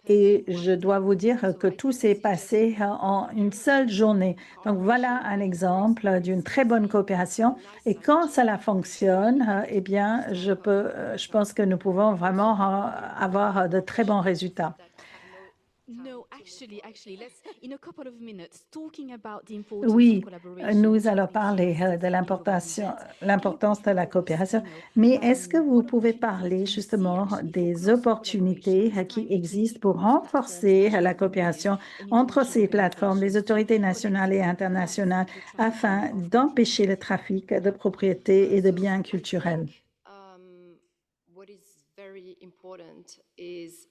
Et je dois vous dire que tout s'est passé en une seule journée. Donc voilà un exemple d'une très bonne coopération. Et quand cela fonctionne, eh bien, je pense que nous pouvons vraiment avoir de très bons résultats. No, actually, let's, in a couple of minutes, talking about the importance Oui, of collaboration nous allons between parler nations de and e-government. l'importance de la coopération, mais est-ce que vous pouvez parler justement des opportunités qui existent pour renforcer la coopération entre ces plateformes, les autorités nationales et internationales, afin d'empêcher le trafic de propriétés et de biens culturels? What is very important is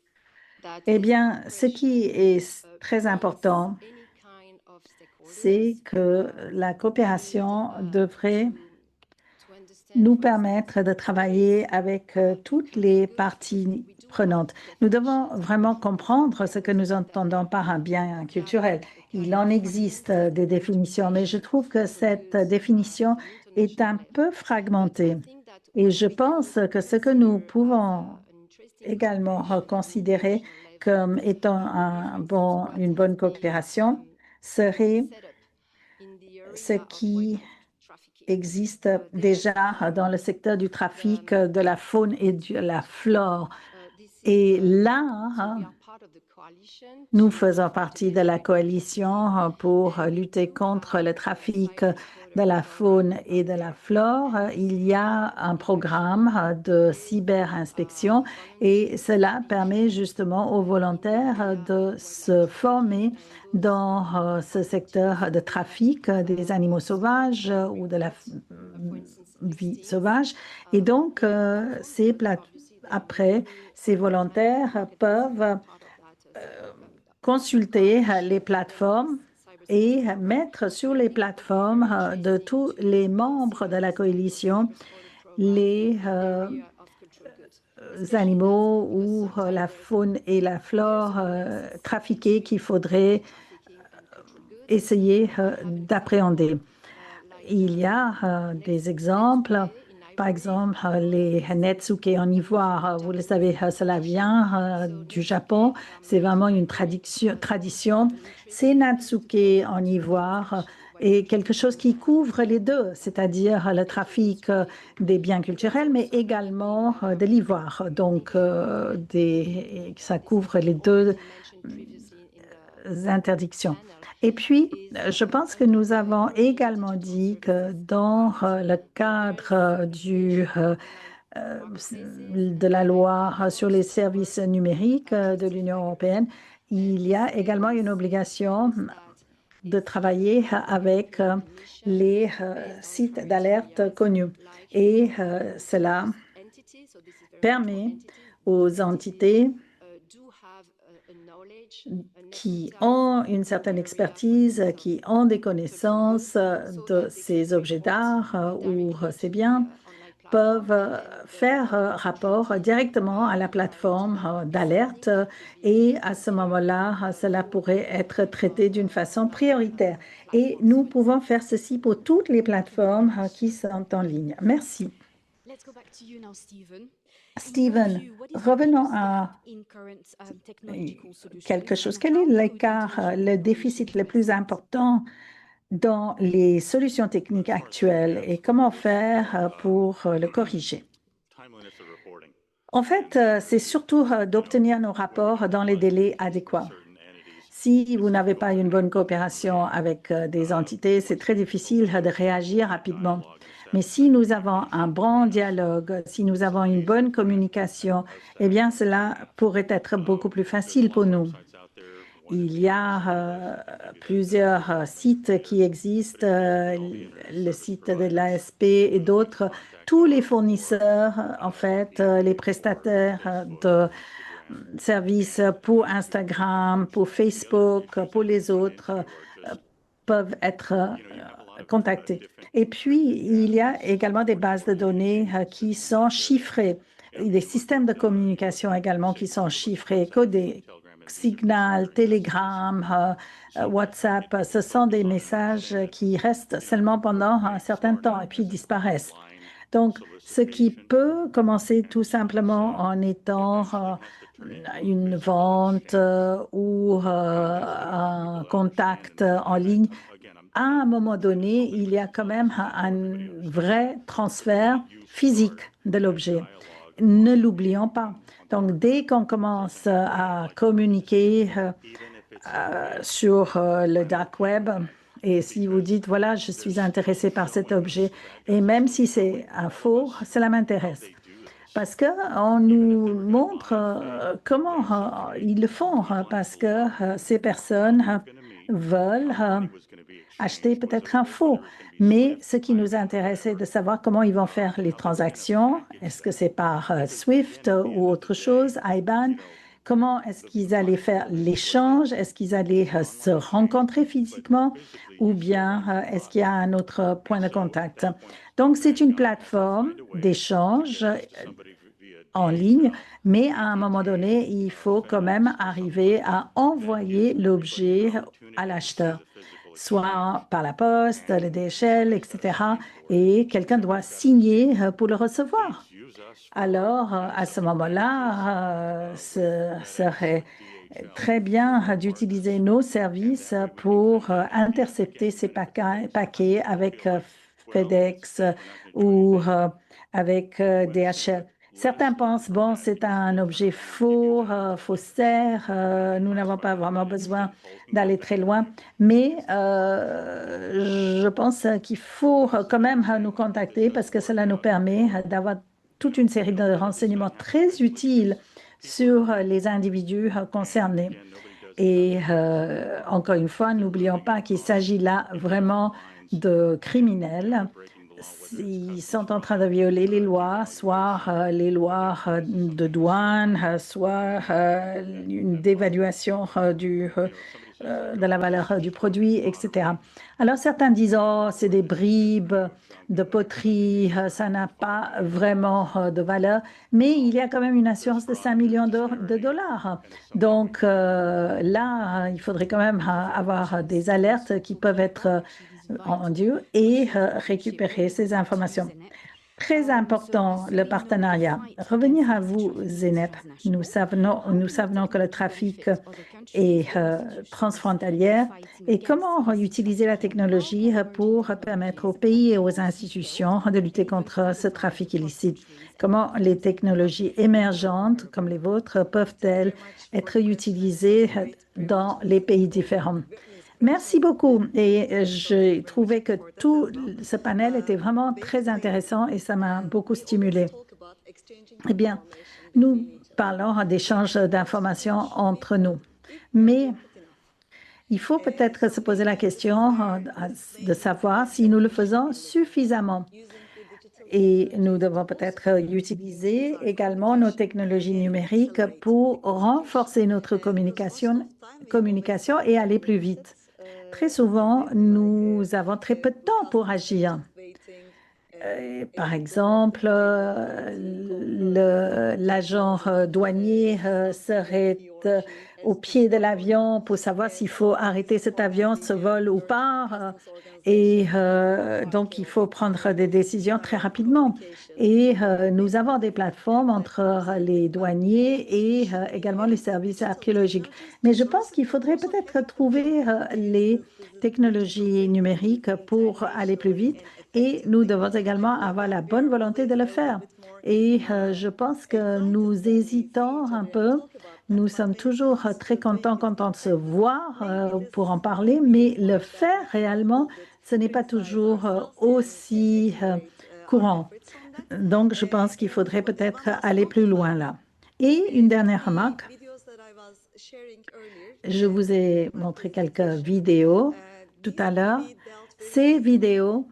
that Eh this bien, ce qui est cooperation très important, brings any kind of c'est stakeholders que la coopération devrait to understand, nous for instance, permettre de travailler avec toutes les parties prenantes. Nous devons vraiment comprendre ce que nous entendons par un bien culturel. Il en existe des définitions, mais je trouve que cette définition est un peu fragmentée. Et je pense que ce que nous pouvons également considérer comme étant une bonne coopération serait ce qui existe déjà dans le secteur du trafic de la faune et de la flore. Et là, nous faisons partie de la coalition pour lutter contre le trafic de la faune et de la flore. Il y a un programme de cyberinspection et cela permet justement aux volontaires de se former dans ce secteur de trafic des animaux sauvages ou de la vie sauvage. Et donc, après, ces volontaires peuvent consulter les plateformes et mettre sur les plateformes de tous les membres de la coalition les animaux ou la faune et la flore trafiqués qu'il faudrait essayer d'appréhender. Il y a des exemples. Par exemple, les netsuke en ivoire, vous le savez, cela vient du Japon. C'est vraiment une tradition. Ces netsuke en ivoire est quelque chose qui couvre les deux, c'est-à-dire le trafic des biens culturels, mais également de l'ivoire. Donc, ça couvre les deux interdictions. Et puis, je pense que nous avons également dit que dans le cadre de la loi sur les services numériques de l'Union européenne, il y a également une obligation de travailler avec les sites d'alerte connus. Et cela permet aux entités qui ont une certaine expertise, qui ont des connaissances de ces objets d'art ou ces biens, peuvent faire rapport directement à la plateforme d'alerte et à ce moment-là, cela pourrait être traité d'une façon prioritaire. Et nous pouvons faire ceci pour toutes les plateformes qui sont en ligne. Merci. Let's go back to you now, Stephen. Stephen, revenons à quelque chose. Quel est l'écart, le déficit le plus important dans les solutions techniques actuelles et comment faire pour le corriger? En fait, c'est surtout d'obtenir nos rapports dans les délais adéquats. Si vous n'avez pas une bonne coopération avec des entités, c'est très difficile de réagir rapidement. Mais si nous avons un bon dialogue, si nous avons une bonne communication, eh bien, cela pourrait être beaucoup plus facile pour nous. Il y a plusieurs sites qui existent, le site de l'ASP et d'autres. Tous les fournisseurs, en fait, les prestataires de services pour Instagram, pour Facebook, pour les autres, peuvent être contactés. Et puis, il y a également des bases de données qui sont chiffrées. des systèmes de communication également qui sont chiffrés, codés. Signal, Telegram, WhatsApp, ce sont des messages qui restent seulement pendant un certain temps et puis disparaissent. Donc, ce qui peut commencer tout simplement en étant une vente ou un contact en ligne, à un moment donné, il y a quand même un vrai transfert physique de l'objet. Ne l'oublions pas. Donc, dès qu'on commence à communiquer sur le dark web, et si vous dites, voilà, je suis intéressé par cet objet, et même si c'est un faux, cela m'intéresse. Parce qu'on nous montre comment ils le font, parce que ces personnes veulent acheter peut-être un faux. Mais ce qui nous intéresse, c'est de savoir comment ils vont faire les transactions. Est-ce que c'est par SWIFT ou autre chose, IBAN? Comment est-ce qu'ils allaient faire l'échange? Est-ce qu'ils allaient se rencontrer physiquement ou bien est-ce qu'il y a un autre point de contact? Donc, c'est une plateforme d'échange en ligne, mais à un moment donné, il faut quand même arriver à envoyer l'objet à l'acheteur, soit par la poste, le DHL, etc. Et quelqu'un doit signer pour le recevoir. Alors, à ce moment-là, ce serait très bien d'utiliser nos services pour intercepter ces paquets avec FedEx ou avec DHL. Certains pensent, bon, c'est un objet faux, faussaire, nous n'avons pas vraiment besoin d'aller très loin, mais je pense qu'il faut quand même nous contacter parce que cela nous permet d'avoir toute une série de renseignements très utiles sur les individus concernés. Et encore une fois, n'oublions pas qu'il s'agit là vraiment de criminels. Ils sont en train de violer les lois, soit les lois de douane, soit une dévaluation de la valeur du produit, etc. Alors certains disent, oh, c'est des bribes de poterie, ça n'a pas vraiment de valeur, mais il y a quand même une assurance de 5 millions de dollars. Donc là, il faudrait quand même avoir des alertes qui peuvent être entendues et récupérer ces informations. Très important, le partenariat. Revenir à vous, Zeynep. Nous savons que le trafic est transfrontalier et comment utiliser la technologie pour permettre aux pays et aux institutions de lutter contre ce trafic illicite. Comment les technologies émergentes comme les vôtres peuvent-elles être utilisées dans les pays différents? Merci beaucoup. Et j'ai trouvé que tout ce panel était vraiment très intéressant et ça m'a beaucoup stimulé. Eh bien, nous parlons d'échange d'informations entre nous. Mais il faut peut-être se poser la question de savoir si nous le faisons suffisamment. Et nous devons peut-être utiliser également nos technologies numériques pour renforcer notre communication et aller plus vite. Très souvent, nous avons très peu de temps pour agir. Par exemple, l'agent douanier serait au pied de l'avion pour savoir s'il faut arrêter cet avion, ce vol ou pas. Et donc, il faut prendre des décisions très rapidement. Et nous avons des plateformes entre les douaniers et également les services archéologiques. Mais je pense qu'il faudrait peut-être trouver les technologies numériques pour aller plus vite. Et nous devons également avoir la bonne volonté de le faire. Et je pense que nous hésitons un peu. Nous sommes toujours très contents quand on se voit pour en parler, mais le faire réellement, ce n'est pas toujours aussi courant. Donc, je pense qu'il faudrait peut-être aller plus loin là. Et une dernière remarque. Je vous ai montré quelques vidéos tout à l'heure. Ces vidéos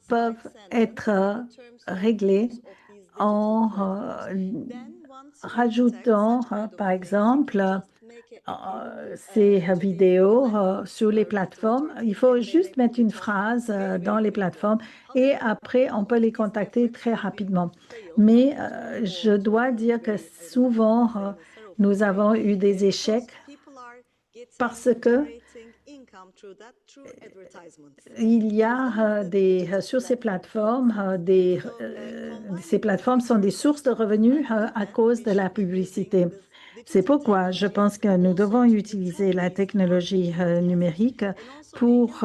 peuvent être réglées en rajoutant, par exemple, ces vidéos sur les plateformes. Il faut juste mettre une phrase dans les plateformes et après, on peut les contacter très rapidement. Mais je dois dire que souvent, nous avons eu des échecs parce que il y a sur ces plateformes, ces plateformes sont des sources de revenus à cause de la publicité. C'est pourquoi je pense que nous devons utiliser la technologie numérique pour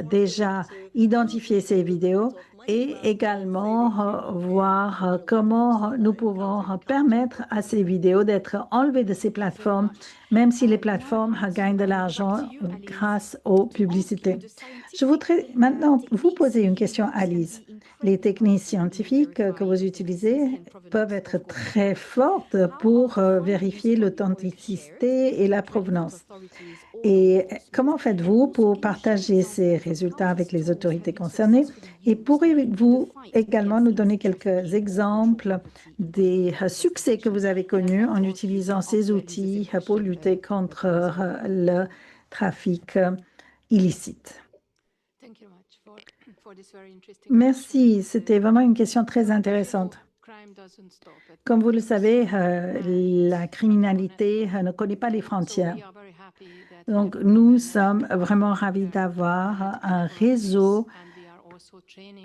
déjà identifier ces vidéos et également voir comment nous pouvons permettre à ces vidéos d'être enlevées de ces plateformes, même si les plateformes gagnent de l'argent grâce aux publicités. Je voudrais maintenant vous poser une question, Alice. Les techniques scientifiques que vous utilisez peuvent être très fortes pour vérifier l'authenticité et la provenance. Et comment faites-vous pour partager ces résultats avec les autorités concernées? Et pourriez-vous également nous donner quelques exemples des succès que vous avez connus en utilisant ces outils pour lutter contre le trafic illicite? Merci, c'était vraiment une question très intéressante. Comme vous le savez, la criminalité ne connaît pas les frontières. Donc, nous sommes vraiment ravis d'avoir un réseau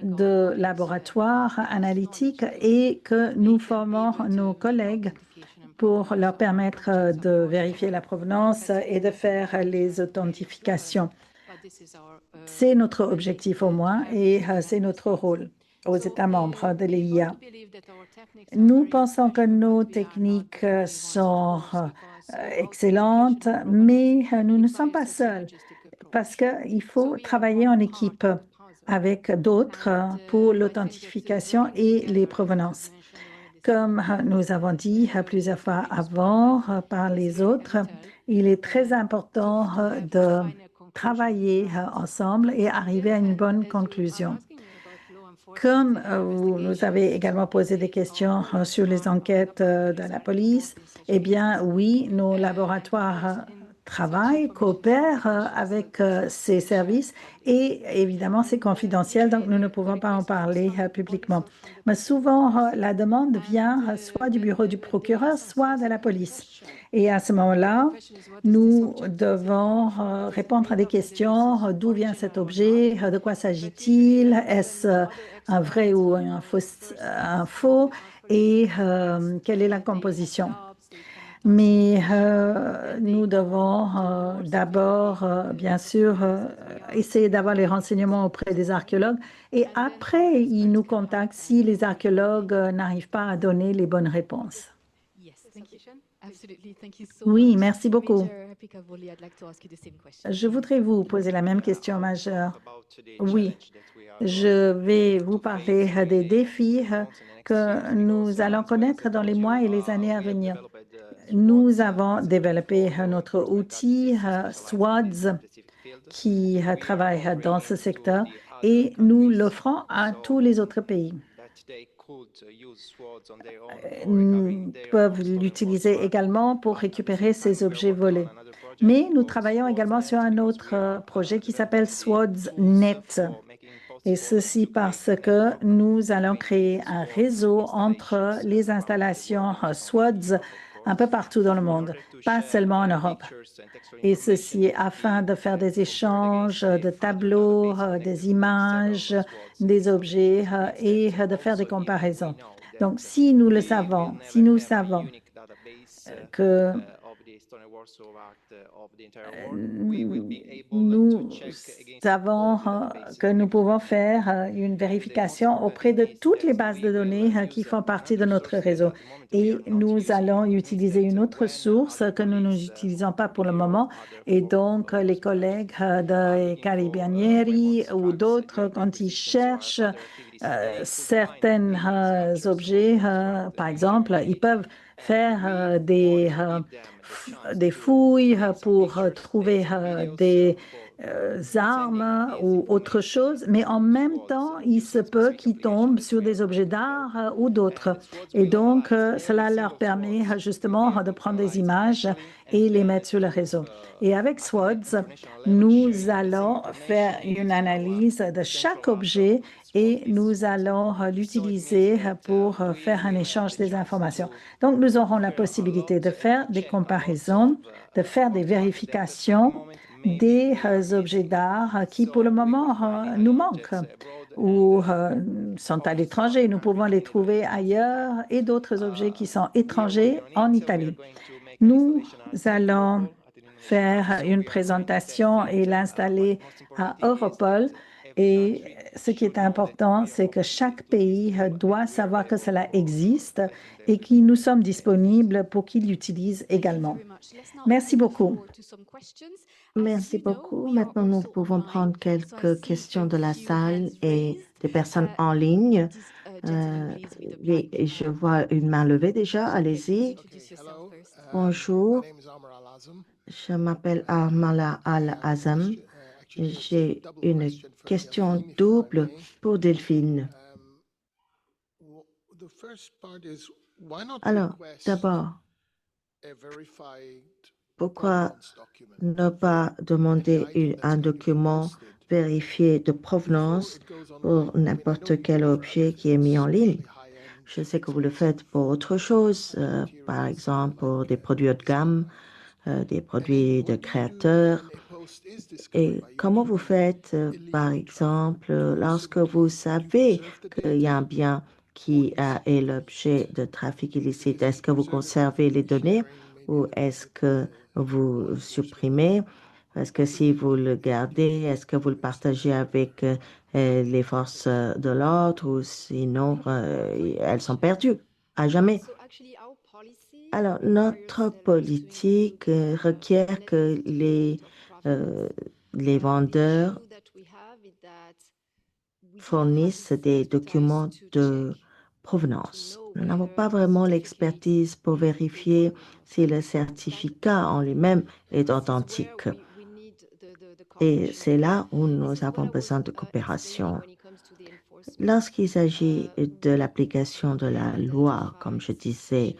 de laboratoires analytiques et que nous formons nos collègues pour leur permettre de vérifier la provenance et de faire les authentifications. C'est notre objectif au moins et c'est notre rôle aux États membres de l'EIA. Nous pensons que nos techniques sont excellentes, mais nous ne sommes pas seuls parce qu'il faut travailler en équipe avec d'autres pour l'authentification et les provenances. Comme nous avons dit plusieurs fois avant par les autres, il est très important de travailler ensemble et arriver à une bonne conclusion. Comme vous nous avez également posé des questions sur les enquêtes de la police, eh bien, oui, nos laboratoires travaillent, coopèrent avec ces services et évidemment, c'est confidentiel, donc nous ne pouvons pas en parler publiquement. Mais souvent, la demande vient soit du bureau du procureur, soit de la police. Et à ce moment-là, nous devons répondre à des questions. D'où vient cet objet? De quoi s'agit-il? Est-ce un vrai ou un faux? Et quelle est la composition? Mais nous devons d'abord, bien sûr, essayer d'avoir les renseignements auprès des archéologues et après, ils nous contactent si les archéologues n'arrivent pas à donner les bonnes réponses. Oui, merci beaucoup. Je voudrais vous poser la même question majeure. Oui, je vais vous parler des défis que nous allons connaître dans les mois et les années à venir. Nous avons développé notre outil SWODS qui travaille dans ce secteur et nous l'offrons à tous les autres pays. Ils peuvent l'utiliser également pour récupérer ces objets volés. Mais nous travaillons également sur un autre projet qui s'appelle SWODS-Net. Et ceci parce que nous allons créer un réseau entre les installations SWODS un peu partout dans le monde, pas seulement en Europe. Et ceci afin de faire des échanges de tableaux, des images, des objets et de faire des comparaisons. Donc, si nous le savons, si nous savons que nous savons que nous pouvons faire une vérification auprès de toutes les bases de données qui font partie de notre réseau. Et nous allons utiliser une autre source que nous n'utilisons pas pour le moment. Et donc, les collègues de Carabinieri ou d'autres, quand ils cherchent certains objets, par exemple, ils peuvent faire des fouilles pour trouver armes ou autre chose, mais en même temps, il se peut qu'ils tombent sur des objets d'art ou d'autres. Et donc, cela leur permet justement de prendre des images et les mettre sur le réseau. Et avec SWORDS, nous allons faire une analyse de chaque objet et nous allons l'utiliser pour faire un échange des informations. Donc, nous aurons la possibilité de faire des comparaisons, de faire des vérifications des objets d'art qui, pour le moment, nous manquent ou sont à l'étranger. Nous pouvons les trouver ailleurs et d'autres objets qui sont étrangers en Italie. Nous allons faire une présentation et l'installer à Europol. Et ce qui est important, c'est que chaque pays doit savoir que cela existe et que nous sommes disponibles pour qu'ils l'utilisent également. Merci beaucoup. Merci beaucoup. Maintenant, nous pouvons prendre quelques questions de la salle et des personnes en ligne. Oui, je vois une main levée déjà. Allez-y. Bonjour. Je m'appelle Armala Al-Azam. J'ai une question double pour Delphine. Alors, d'abord, pourquoi ne pas demander un document vérifié de provenance pour n'importe quel objet qui est mis en ligne? Je sais que vous le faites pour autre chose, par exemple pour des produits haut de gamme, des produits de créateurs. Et comment vous faites, par exemple, lorsque vous savez qu'il y a un bien qui est l'objet de trafic illicite? Est-ce que vous conservez les données ou est-ce que vous supprimez? Parce que si vous le gardez, est-ce que vous le partagez avec les forces de l'ordre ou sinon elles sont perdues à jamais? Alors, notre politique requiert que les vendeurs fournissent des documents de provenance. Nous n'avons pas vraiment l'expertise pour vérifier si le certificat en lui-même est authentique. Et c'est là où nous avons besoin de coopération. Lorsqu'il s'agit de l'application de la loi, comme je disais,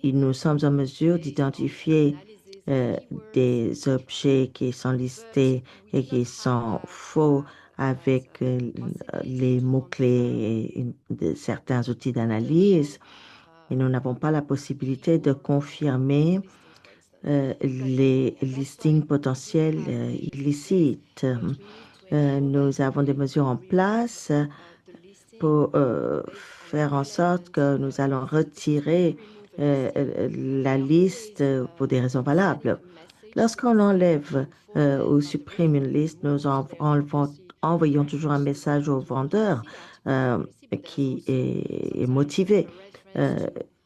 nous sommes en mesure d'identifier des objets qui sont listés et qui sont faux avec les mots-clés de certains outils d'analyse. Et nous n'avons pas la possibilité de confirmer les listings potentiels illicites. Nous avons des mesures en place pour faire en sorte que nous allons retirer la liste pour des raisons valables. Lorsqu'on enlève ou supprime une liste, nous envoyons toujours un message au vendeur qui est motivé.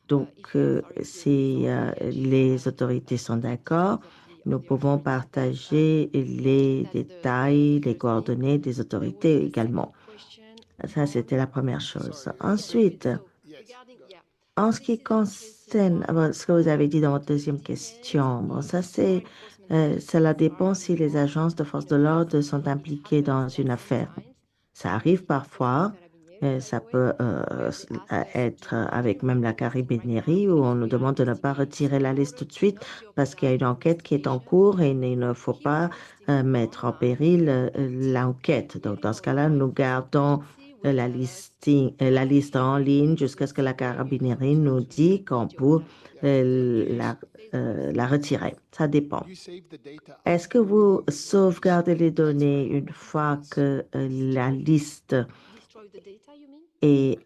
Donc, si les autorités sont d'accord, nous pouvons partager les détails, les coordonnées des autorités également. Ça, c'était la première chose. Ensuite, en ce qui concerne ce que vous avez dit dans votre deuxième question, bon, ça, cela dépend si les agences de force de l'ordre sont impliquées dans une affaire. Ça arrive parfois. Ça peut être avec même la carabinieri où on nous demande de ne pas retirer la liste tout de suite parce qu'il y a une enquête qui est en cours et il ne faut pas mettre en péril l'enquête. Donc, dans ce cas-là, nous gardons la liste en ligne jusqu'à ce que la carabinieri nous dit qu'on peut la retirer. Ça dépend. Est-ce que vous sauvegardez les données une fois que la liste est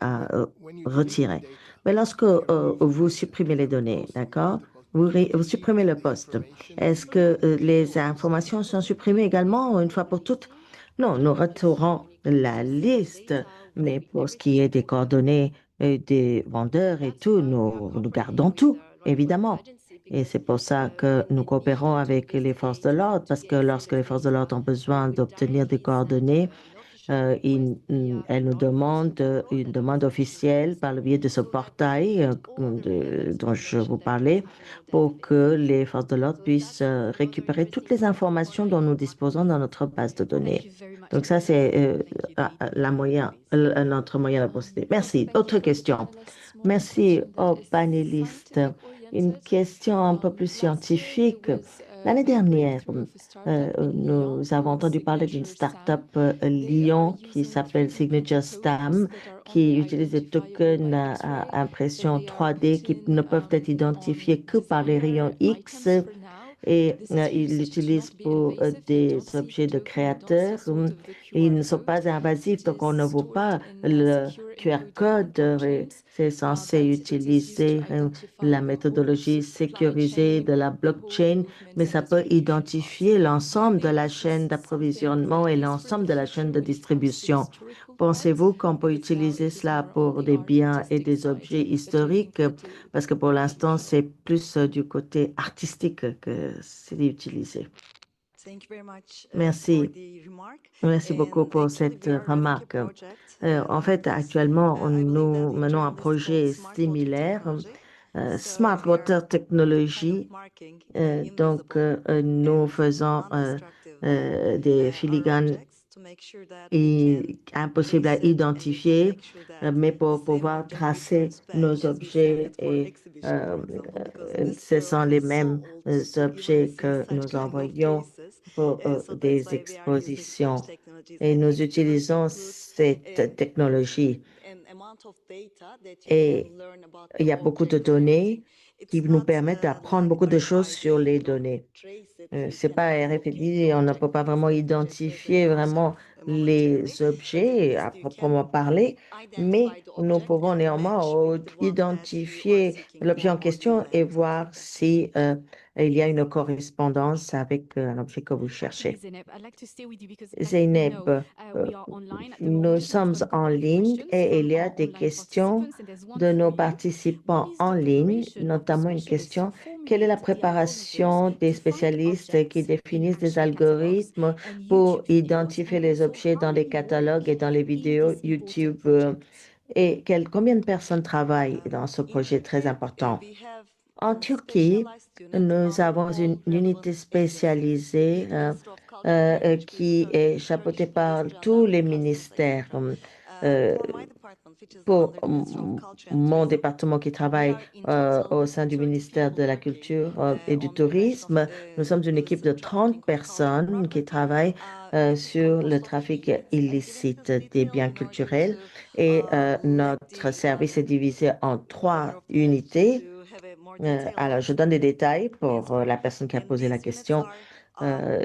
retirée? Mais lorsque vous supprimez les données, d'accord? Vous supprimez le poste. Est-ce que les informations sont supprimées également une fois pour toutes? Non, nous retirons la liste, mais pour ce qui est des coordonnées des vendeurs et tout, nous gardons tout, évidemment. Et c'est pour ça que nous coopérons avec les forces de l'ordre, parce que lorsque les forces de l'ordre ont besoin d'obtenir des coordonnées, Elle nous demande une demande officielle par le biais de ce portail dont je vous parlais pour que les forces de l'ordre puissent récupérer toutes les informations dont nous disposons dans notre base de données. Donc ça, c'est notre moyen de procéder. Merci. Autre question. Merci aux panélistes. Une question un peu plus scientifique. L'année dernière, nous avons entendu parler d'une start-up Lyon qui s'appelle Signature Stamp, qui utilise des tokens à impression 3D qui ne peuvent être identifiés que par les rayons X et ils l'utilisent pour des objets de créateurs. Et ils ne sont pas invasifs, donc on ne voit pas le QR code. C'est censé utiliser la méthodologie sécurisée de la blockchain, mais ça peut identifier l'ensemble de la chaîne d'approvisionnement et l'ensemble de la chaîne de distribution. Pensez-vous qu'on peut utiliser cela pour des biens et des objets historiques? Parce que pour l'instant, c'est plus du côté artistique que c'est utilisé. Merci. Merci beaucoup pour cette remarque. En fait, actuellement, nous menons un projet similaire, Smart Water Technology. Donc, nous faisons des filigranes impossibles à identifier, mais pour pouvoir tracer nos objets et ce sont les mêmes objets que nous envoyons pour des expositions et nous utilisons cette technologie. Et il y a beaucoup de données qui nous permettent d'apprendre beaucoup de choses sur les données. Ce n'est pas RFID, on ne peut pas vraiment identifier vraiment les objets à proprement parler, mais nous pouvons néanmoins identifier l'objet en question et voir si il y a une correspondance avec un objet que vous cherchez. Zeynep, nous sommes en ligne et il y a des questions de nos participants en ligne, notamment une question: quelle est la préparation des spécialistes qui définissent des algorithmes pour identifier les objets dans les catalogues et dans les vidéos YouTube? Et combien de personnes travaillent dans ce projet très important? En Turquie, nous avons une unité spécialisée qui est chapeautée par tous les ministères. Pour mon département qui travaille au sein du ministère de la Culture et du Tourisme, nous sommes une équipe de 30 personnes qui travaillent sur le trafic illicite des biens culturels et notre service est divisé en 3 unités. Alors, je donne des détails pour la personne qui a posé la question.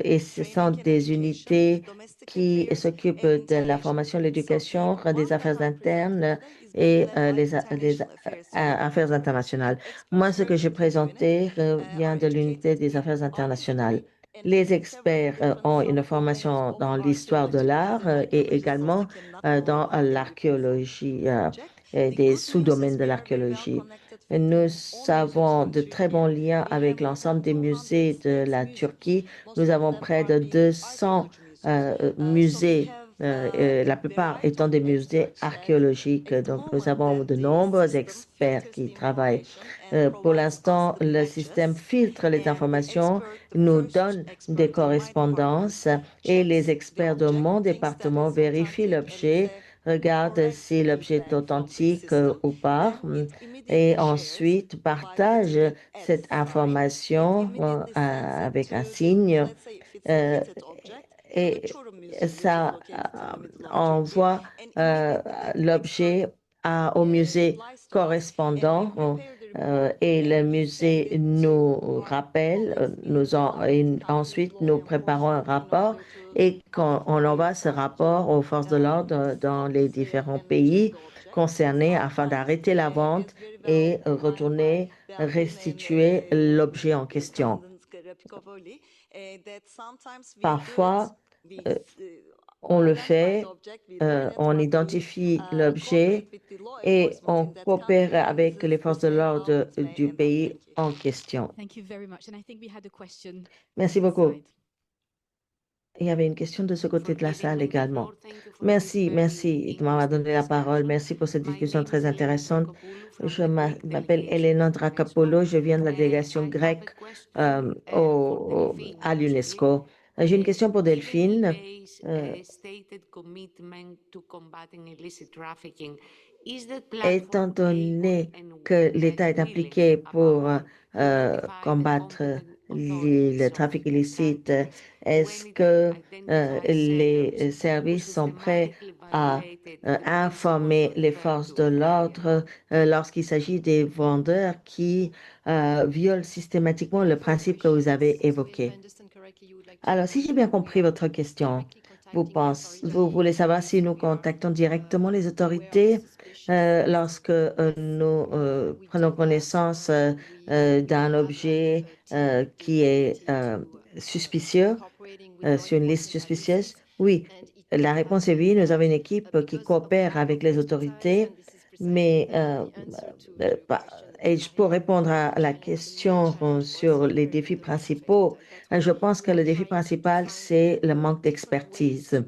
Et ce sont des unités qui s'occupent de la formation, l'éducation, des affaires internes et les affaires internationales. Moi, ce que j'ai présenté vient de l'unité des affaires internationales. Les experts ont une formation dans l'histoire de l'art et également dans l'archéologie et des sous-domaines de l'archéologie. Nous avons de très bons liens avec l'ensemble des musées de la Turquie. Nous avons près de 200 musées, la plupart étant des musées archéologiques. Donc, nous avons de nombreux experts qui travaillent. Pour l'instant, le système filtre les informations, nous donne des correspondances et les experts de mon département vérifient l'objet, regardent si l'objet est authentique ou pas, et ensuite partage cette information avec un signe et ça envoie l'objet au musée correspondant et le musée nous rappelle, et ensuite nous préparons un rapport et quand on envoie ce rapport aux forces de l'ordre dans les différents pays concernés afin d'arrêter la vente et retourner restituer l'objet en question. Parfois, on le fait, on identifie l'objet et on coopère avec les forces de l'ordre du pays en question. Merci beaucoup. Il y avait une question de ce côté de la salle également. Merci, merci de m'avoir donné la parole. Merci pour cette discussion très intéressante. Je m'appelle Elena Dracapolo. Je viens de la délégation grecque à l'UNESCO. J'ai une question pour Delphine. Étant donné que l'État est impliqué pour combattre le trafic illicite, est-ce que les services sont prêts à informer les forces de l'ordre lorsqu'il s'agit des vendeurs qui violent systématiquement le principe que vous avez évoqué? Alors, si j'ai bien compris votre question, vous voulez savoir si nous contactons directement les autorités lorsque nous prenons connaissance d'un objet qui est suspicieux, sur une liste suspicieuse? Oui, la réponse est oui. Nous avons une équipe qui coopère avec les autorités, mais et pour répondre à la question sur les défis principaux, je pense que le défi principal, c'est le manque d'expertise.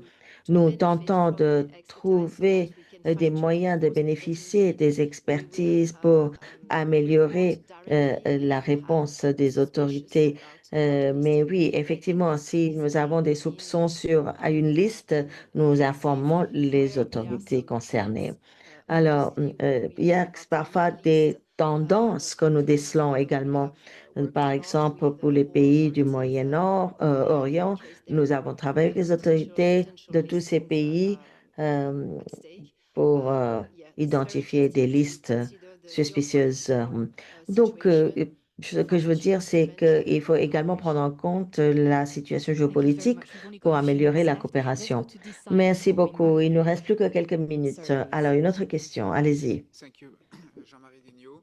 Nous tentons de trouver des moyens de bénéficier des expertises pour améliorer la réponse des autorités. Mais oui, effectivement, si nous avons des soupçons à une liste, nous informons les autorités concernées. Alors, il y a parfois des tendances que nous décelons également. Par exemple, pour les pays du Moyen-Orient, nous avons travaillé avec les autorités de tous ces pays pour identifier des listes suspicieuses. Donc, ce que je veux dire, c'est qu'il faut également prendre en compte la situation géopolitique pour améliorer la coopération. Merci beaucoup. Il ne nous reste plus que quelques minutes. Alors, une autre question. Allez-y.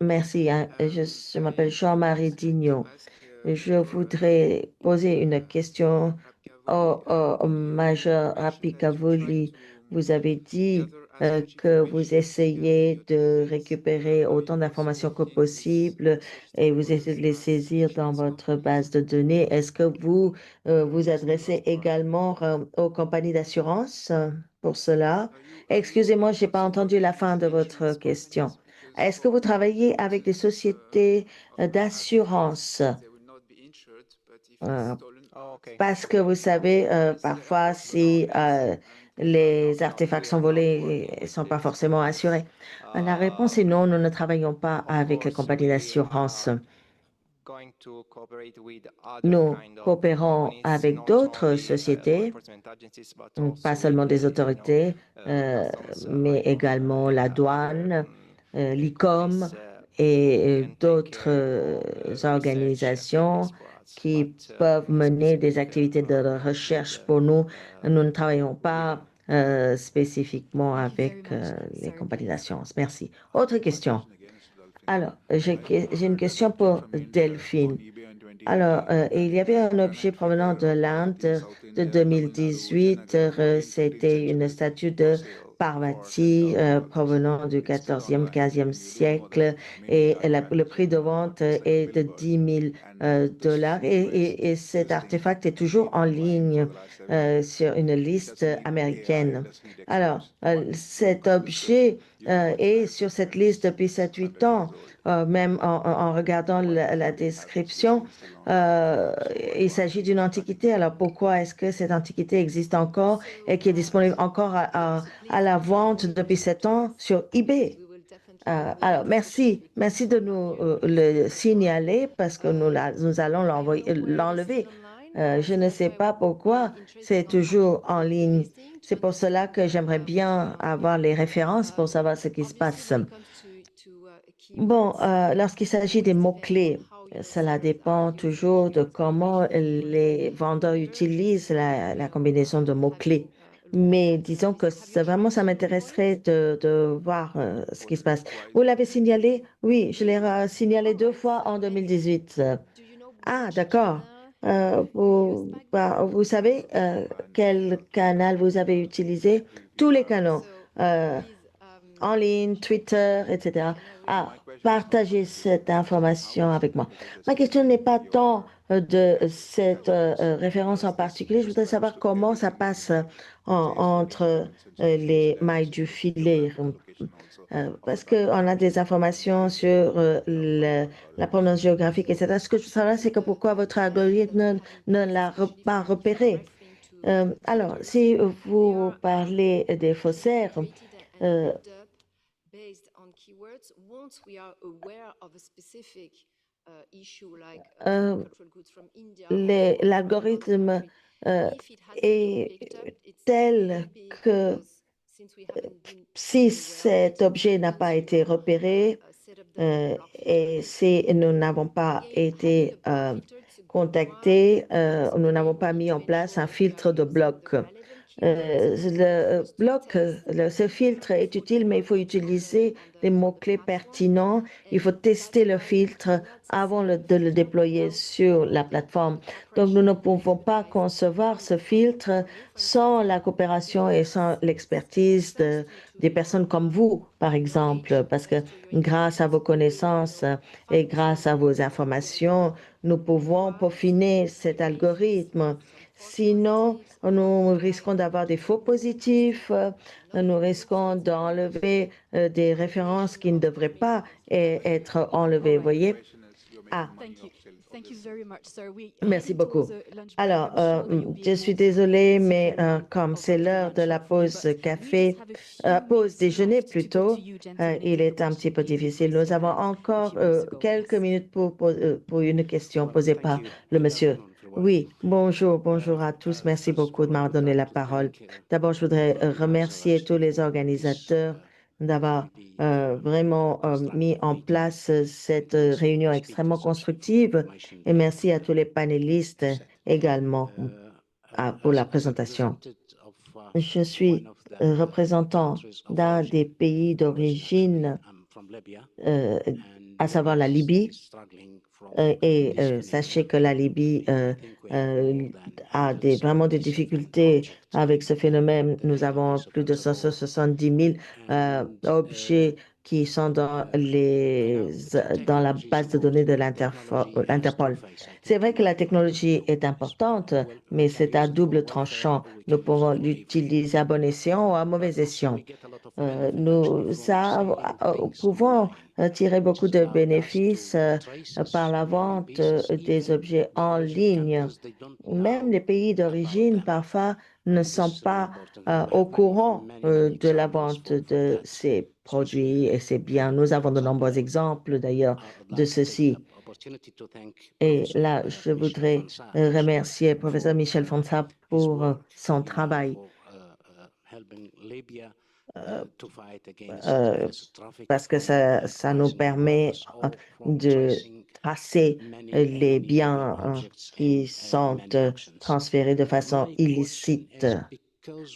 Merci. Je m'appelle Jean-Marie Dignon. Je voudrais poser une question au Major Rapikavoli. Vous avez dit que vous essayez de récupérer autant d'informations que possible et vous essayez de les saisir dans votre base de données. Est-ce que vous vous adressez également aux compagnies d'assurance pour cela? Excusez-moi, je n'ai pas entendu la fin de votre question. Est-ce que vous travaillez avec des sociétés d'assurance? Parce que vous savez, parfois, si les artefacts sont volés, ils ne sont pas forcément assurés. La réponse est non, nous ne travaillons pas avec les compagnies d'assurance. Nous coopérons avec d'autres sociétés, pas seulement des autorités, mais également la douane, l'ICOM et d'autres organisations qui peuvent mener des activités de recherche pour nous. Nous ne travaillons pas spécifiquement avec les compagnies d'assurance. Merci. Autre question. Alors, j'ai une question pour Delphine. Alors, il y avait un objet provenant de l'Inde de 2018. C'était une statue de Parvati provenant du 14e, 15e siècle et le prix de vente est de 10 000 dollars et cet artefact est toujours en ligne sur une liste américaine. Alors, cet objet est sur cette liste depuis 7-8 ans. Même en regardant la description, il s'agit d'une antiquité. Alors pourquoi est-ce que cette antiquité existe encore et qui est disponible encore à la vente depuis 7 ans sur eBay? Alors merci de nous le signaler parce que nous allons l'enlever. Je ne sais pas pourquoi c'est toujours en ligne. C'est pour cela que j'aimerais bien avoir les références pour savoir ce qui se passe. Bon, lorsqu'il s'agit des mots-clés, cela dépend toujours de comment les vendeurs utilisent la combinaison de mots-clés. Mais disons que vraiment, ça m'intéresserait de voir ce qui se passe. Vous l'avez signalé? Oui, je l'ai signalé 2 fois en 2018. Ah, d'accord. Vous savez quel canal vous avez utilisé? Tous les canaux. En ligne, Twitter, etc. Ah, partagez cette information avec moi. Ma question n'est pas tant de cette référence en particulier. Je voudrais savoir comment ça passe entre les mailles du filet. Parce qu'on a des informations sur la provenance géographique, etc. Ce que je veux savoir, c'est que pourquoi votre algorithme ne l'a pas repéré. Alors, si vous parlez des faussaires, based on keywords, once we are aware of a specific issue like cultural goods from India, l'algorithme if it hasn't been est picked up, it's tel maybe que because since we haven't been si aware, cet objet n'a pas été repéré set up the block et si nous n'avons pas again, été having a block filter, it's a good contactés, one. nous n'avons pas mis en place un filtre de bloc. Le bloc, ce filtre est utile, mais il faut utiliser les mots-clés pertinents. Il faut tester le filtre avant de le déployer sur la plateforme. Donc, nous ne pouvons pas concevoir ce filtre sans la coopération et sans l'expertise des personnes comme vous, par exemple, parce que grâce à vos connaissances et grâce à vos informations, nous pouvons peaufiner cet algorithme. Sinon, nous risquons d'avoir des faux positifs, nous risquons d'enlever des références qui ne devraient pas être enlevées, voyez? Ah, merci beaucoup. Alors, je suis désolée, mais comme c'est l'heure de la pause café, pause déjeuner plutôt, il est un petit peu difficile. Nous avons encore quelques minutes pour une question posée par le monsieur. Oui, bonjour à tous. Merci beaucoup de m'avoir donné la parole. D'abord, je voudrais remercier tous les organisateurs d'avoir vraiment mis en place cette réunion extrêmement constructive et merci à tous les panélistes également pour la présentation. Je suis représentant d'un des pays d'origine, à savoir la Libye. Sachez que la Libye a vraiment des difficultés avec ce phénomène. Nous avons plus de 170 000 objets qui sont dans la base de données de l'Interpol. C'est vrai que la technologie est importante, mais c'est à double tranchant. Nous pouvons l'utiliser à bon escient ou à mauvais escient. Nous pouvons tirer beaucoup de bénéfices par la vente des objets en ligne. Même les pays d'origine, parfois, ne sont pas au courant de la vente de ces produits et ces biens. Nous avons de nombreux exemples, d'ailleurs, de ceci. Et là, je voudrais remercier le professeur Michel Fonsa pour son travail. Parce que ça nous permet de tracer les biens qui sont transférés de façon illicite.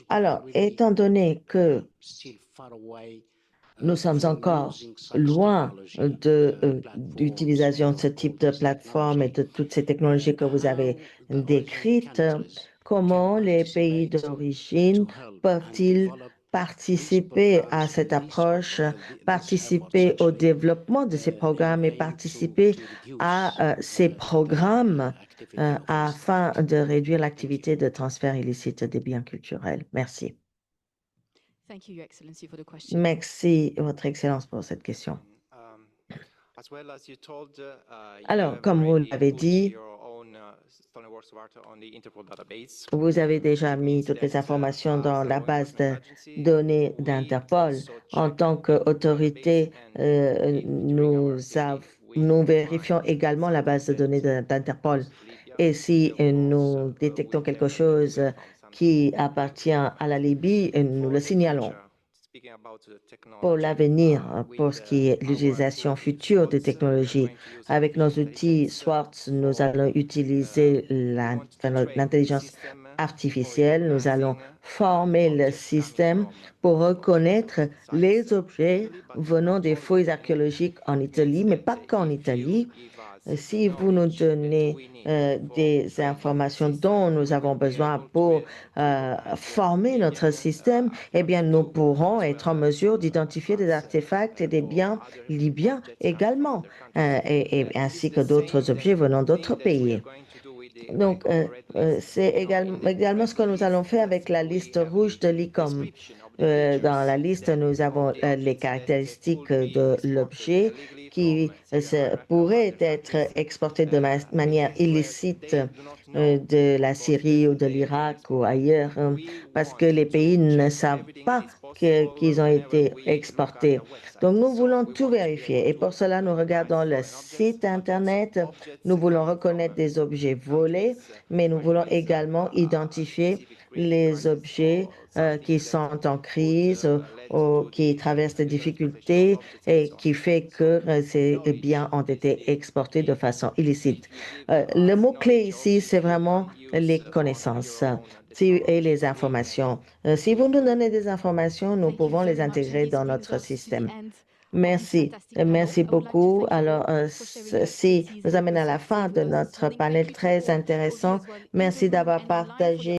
Alors, étant donné que nous sommes encore loin de l'utilisation de ce type de plateforme et de toutes ces technologies que vous avez décrites, comment les pays d'origine peuvent-ils participer à cette approche, participer au développement de ces programmes et participer à ces programmes afin de réduire l'activité de transfert illicite des biens culturels? Merci. Merci, Votre Excellence, pour cette question. Alors, comme vous l'avez dit, vous avez déjà mis toutes les informations dans la base de données d'Interpol. En tant qu'autorité, nous vérifions également la base de données d'Interpol. Et si nous détectons quelque chose qui appartient à la Libye, nous le signalons. Pour l'avenir, pour ce qui est l'utilisation future des technologies, avec nos outils SWORDS, nous allons utiliser l'intelligence artificielle. Nous allons former le système pour reconnaître les objets venant des fouilles archéologiques en Italie, mais pas qu'en Italie. Si vous nous donnez des informations dont nous avons besoin pour former notre système, eh bien, nous pourrons être en mesure d'identifier des artefacts et des biens libyens également, ainsi que d'autres objets venant d'autres pays. Donc, c'est également ce que nous allons faire avec la liste rouge de l'ICOM. Dans la liste, nous avons les caractéristiques de l'objet qui pourrait être exporté de manière illicite de la Syrie ou de l'Irak ou ailleurs, parce que les pays ne savent pas qu'ils ont été exportés. Donc, nous voulons tout vérifier et pour cela, nous regardons le site Internet, nous voulons reconnaître des objets volés, mais nous voulons également identifier les objets qui sont en crise ou qui traversent des difficultés et qui fait que ces biens ont été exportés de façon illicite. Le mot-clé ici, c'est vraiment les connaissances et les informations. Si vous nous donnez des informations, nous pouvons les intégrer dans notre système. Merci. Merci beaucoup. Alors, ceci nous amène à la fin de notre panel très intéressant. Merci d'avoir partagé